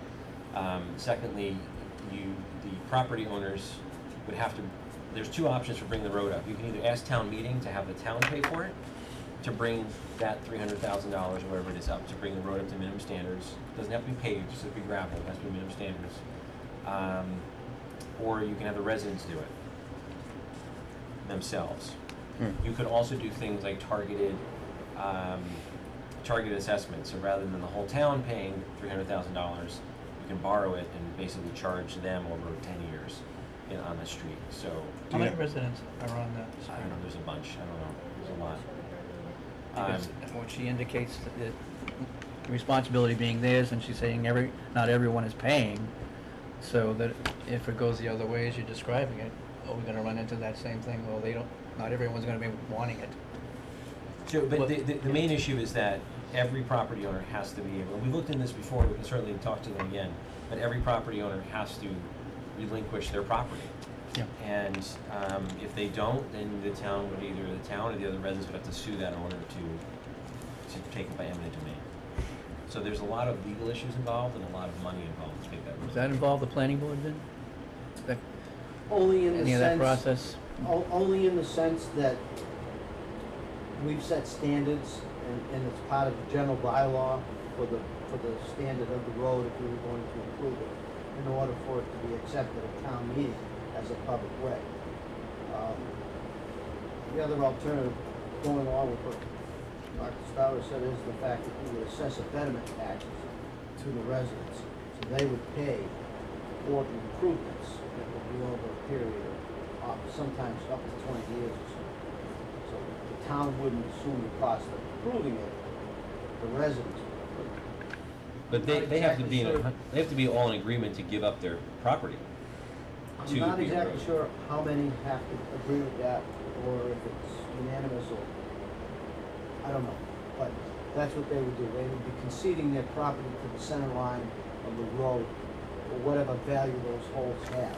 Secondly, the property owners would have to, there's 2 options for bringing the road up. You can either ask town meeting to have the town pay for it, to bring that $300,000 or whatever it is up, to bring the road up to minimum standards. It doesn't have to be paved, just have to be gravel, it has to be minimum standards. Or you can have the residents do it themselves. You could also do things like targeted assessments. So rather than the whole town paying $300,000, you can borrow it and basically charge them over 10 years on the street. So How many residents are on that street? I don't know. There's a bunch. I don't know. There's a lot. Because what she indicates that the responsibility being theirs, and she's saying not everyone is paying, so that if it goes the other way as you're describing it, are we gonna run into that same thing? Well, not everyone's gonna be wanting it. So, but the main issue is that every property owner has to be able, we looked in this before, we can certainly talk to them again, but every property owner has to relinquish their property. Yeah. And if they don't, then the town or the other residents would have to sue that owner to take it by eminent domain. So there's a lot of legal issues involved and a lot of money involved to make that work. Does that involve the planning board then? That, Only in the any of sense. that process? Only in the sense that we've set standards and it's part of the general bylaw for the standard of the road if we were going to approve it, in order for it to be accepted at town meeting as a public way. The other alternative, going along with what Dr. Stauer said, is the fact that we would assess a betterment taxes to the residents. So they would pay for the improvements that would be over a period of sometimes up to 20 years or so. So the town wouldn't assume the cost of improving it, the residents would. But they have to be they have to be all in agreement to give up their property. I'm not exactly sure how many have to agree with that, or if it's unanimous, or, I don't know. But that's what they would do. They would be conceding their property to the center line of the road, or whatever value those holes have.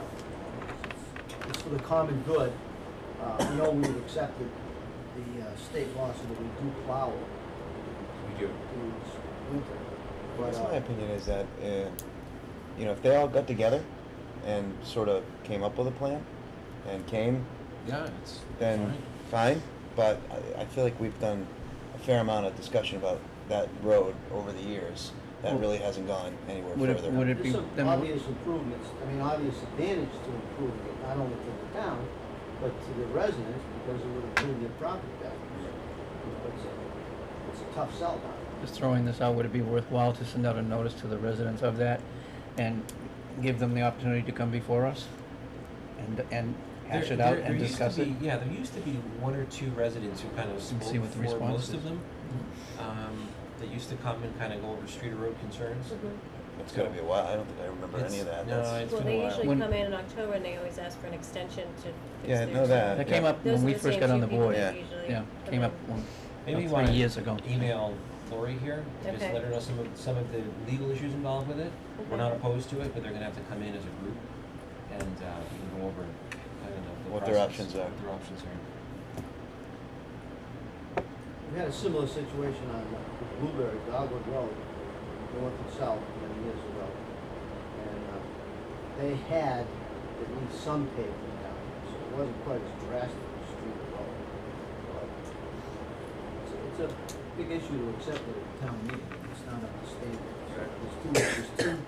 It's for the common good. I know we've accepted the state law so that we do plow it. We do. This winter. I guess But, my opinion is that, you know, if they all got together and sort of came up with a plan and came, Yeah, it's then fine. But I feel like we've done a fair amount of discussion about that road over the years. That Well, really hasn't gone anywhere would further. it be there's some then obvious improvements, I mean, obvious advantage to improving it, not only to the town, but to the residents, because it would improve their property values. It's a tough sell now. just throwing this out, would it be worthwhile to send out a notice to the residents of that and give them the opportunity to come before us and hash it out and discuss it? Yeah, there used to be one or two residents who kind of spoke see what the for response most is. of them. They used to come and kind of go over street or road concerns. It's gotta be a while. I don't think I remember any of that. No, That's- it's Well, been a they while. usually When- come in October and they always ask for an extension to fix Yeah, I their know that. That came up Those when are we the first same got on two the people board. that Yeah. usually Yeah, come came up in. one, Maybe you about 3 wanna years ago. email Lori here, and just Okay. let her know some of the legal issues involved with it. We're Okay. not opposed to it, but they're gonna have to come in as a group and we can go over kind of the What their process, options are. What their options are. We had a similar situation on Blueberry, Dogwood Road, north and south, many years ago. And they had at least some pavement down, so it wasn't quite as drastic as street road. But it's a big issue to accept it at town meeting, it's not up to standard. So there's two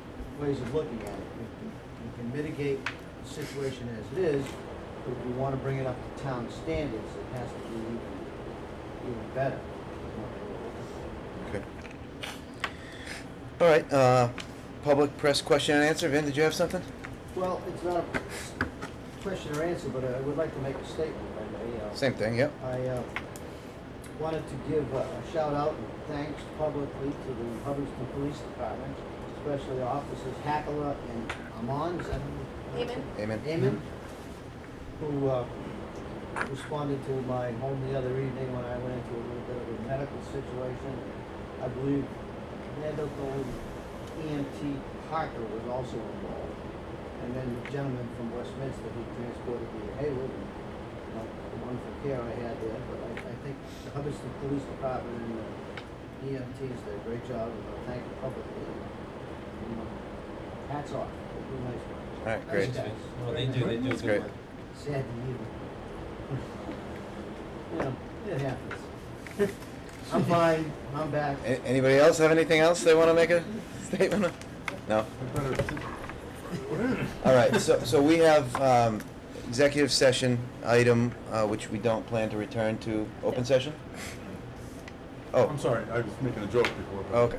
ways of looking at it. We can mitigate the situation as it is, but if we want to bring it up to town standards, it has to be even better. Okay. All right, public press question and answer. Vin, did you have something? Well, it's not a question or answer, but I would like to make a statement, if I may. Same thing, yep. I wanted to give a shout out and thanks publicly to the Hubbardston Police Department, especially Officers Hackler and Amon, is that who? Amen. Amen. Who responded to my home the other evening when I went into a little bit of a medical situation. I believe medical EMT Parker was also involved. And then the gentleman from Westminster who transported me to Hayward, and, you know, the wonderful care I had there. But I think the Hubbardston Police Department and the EMTs did a great job, and I thank them publicly. And, hats off, they do nice work. All right, great. Nice guys. Well, they do That's good great. work. Sad to leave them. You know, it happens. I'm fine, I'm back. Anybody else have anything else they want to make a statement on? No? All right, so we have executive session item, which we don't plan to return to open session? Oh. I'm sorry, I was making a joke before. But, Okay.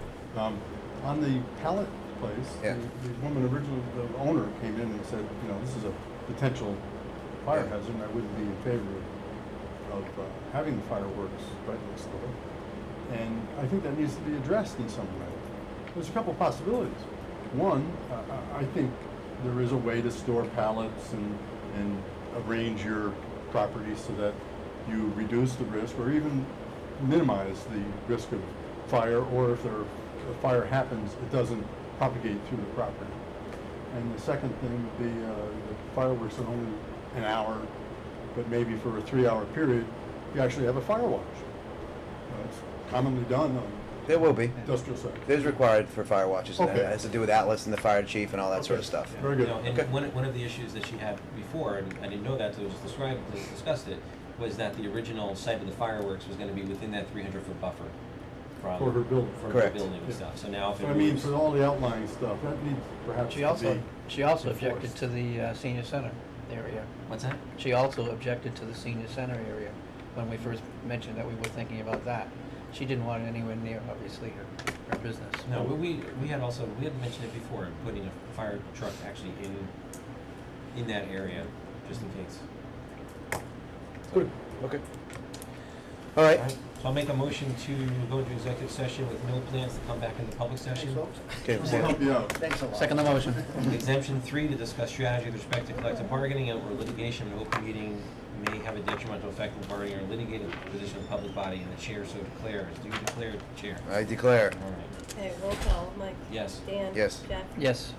On the pallet place, Yeah. the woman originally, the owner came in and said, you know, this is a potential fire Yeah. hazard, and I wouldn't be in favor of having the fireworks right next door. And I think that needs to be addressed in some way. There's a couple possibilities. One, I think there is a way to store pallets and arrange your property so that you reduce the risk or even minimize the risk of fire, or if a fire happens, it doesn't propagate through the property. And the second thing would be the fireworks are only an hour, but maybe for a 3-hour period, you actually have a fire watch. It's commonly done on There will be. Industrial site. There's required for fire watches, and Okay. that has to do with Atlas and the fire chief and all that sort of Okay. stuff. Very good. You know, and Okay. one of the issues that she had before, and I didn't know that until it was described, until we discussed it, was that the original site of the fireworks was gonna be within that 300-foot buffer from. For her building. For her Correct. building and Yeah. stuff, so now if it I mean, moves. for all the outlying stuff, that needs perhaps She to also, be she also enforced. objected to the senior center area. What's that? She also objected to the senior center area when we first mentioned that we were thinking about that. She didn't want it anywhere near, obviously, her business. No, we had also, we had mentioned it before, putting a fire truck actually in that area, just in case. Good. Okay. All right. So I'll make a motion to go into executive session with no plans to come back into public session. Okay. We'll help you out. Thanks a lot. Second the motion. Exemption 3, to discuss strategy with respect to collective bargaining or litigation. An open meeting may have a detrimental effect on bargaining or litigating position of public body, and the chair so declares. Do you declare, Chair? I declare. All right. Okay, roll call, Mike. Yes. Dan. Yes. Jeff. Yes.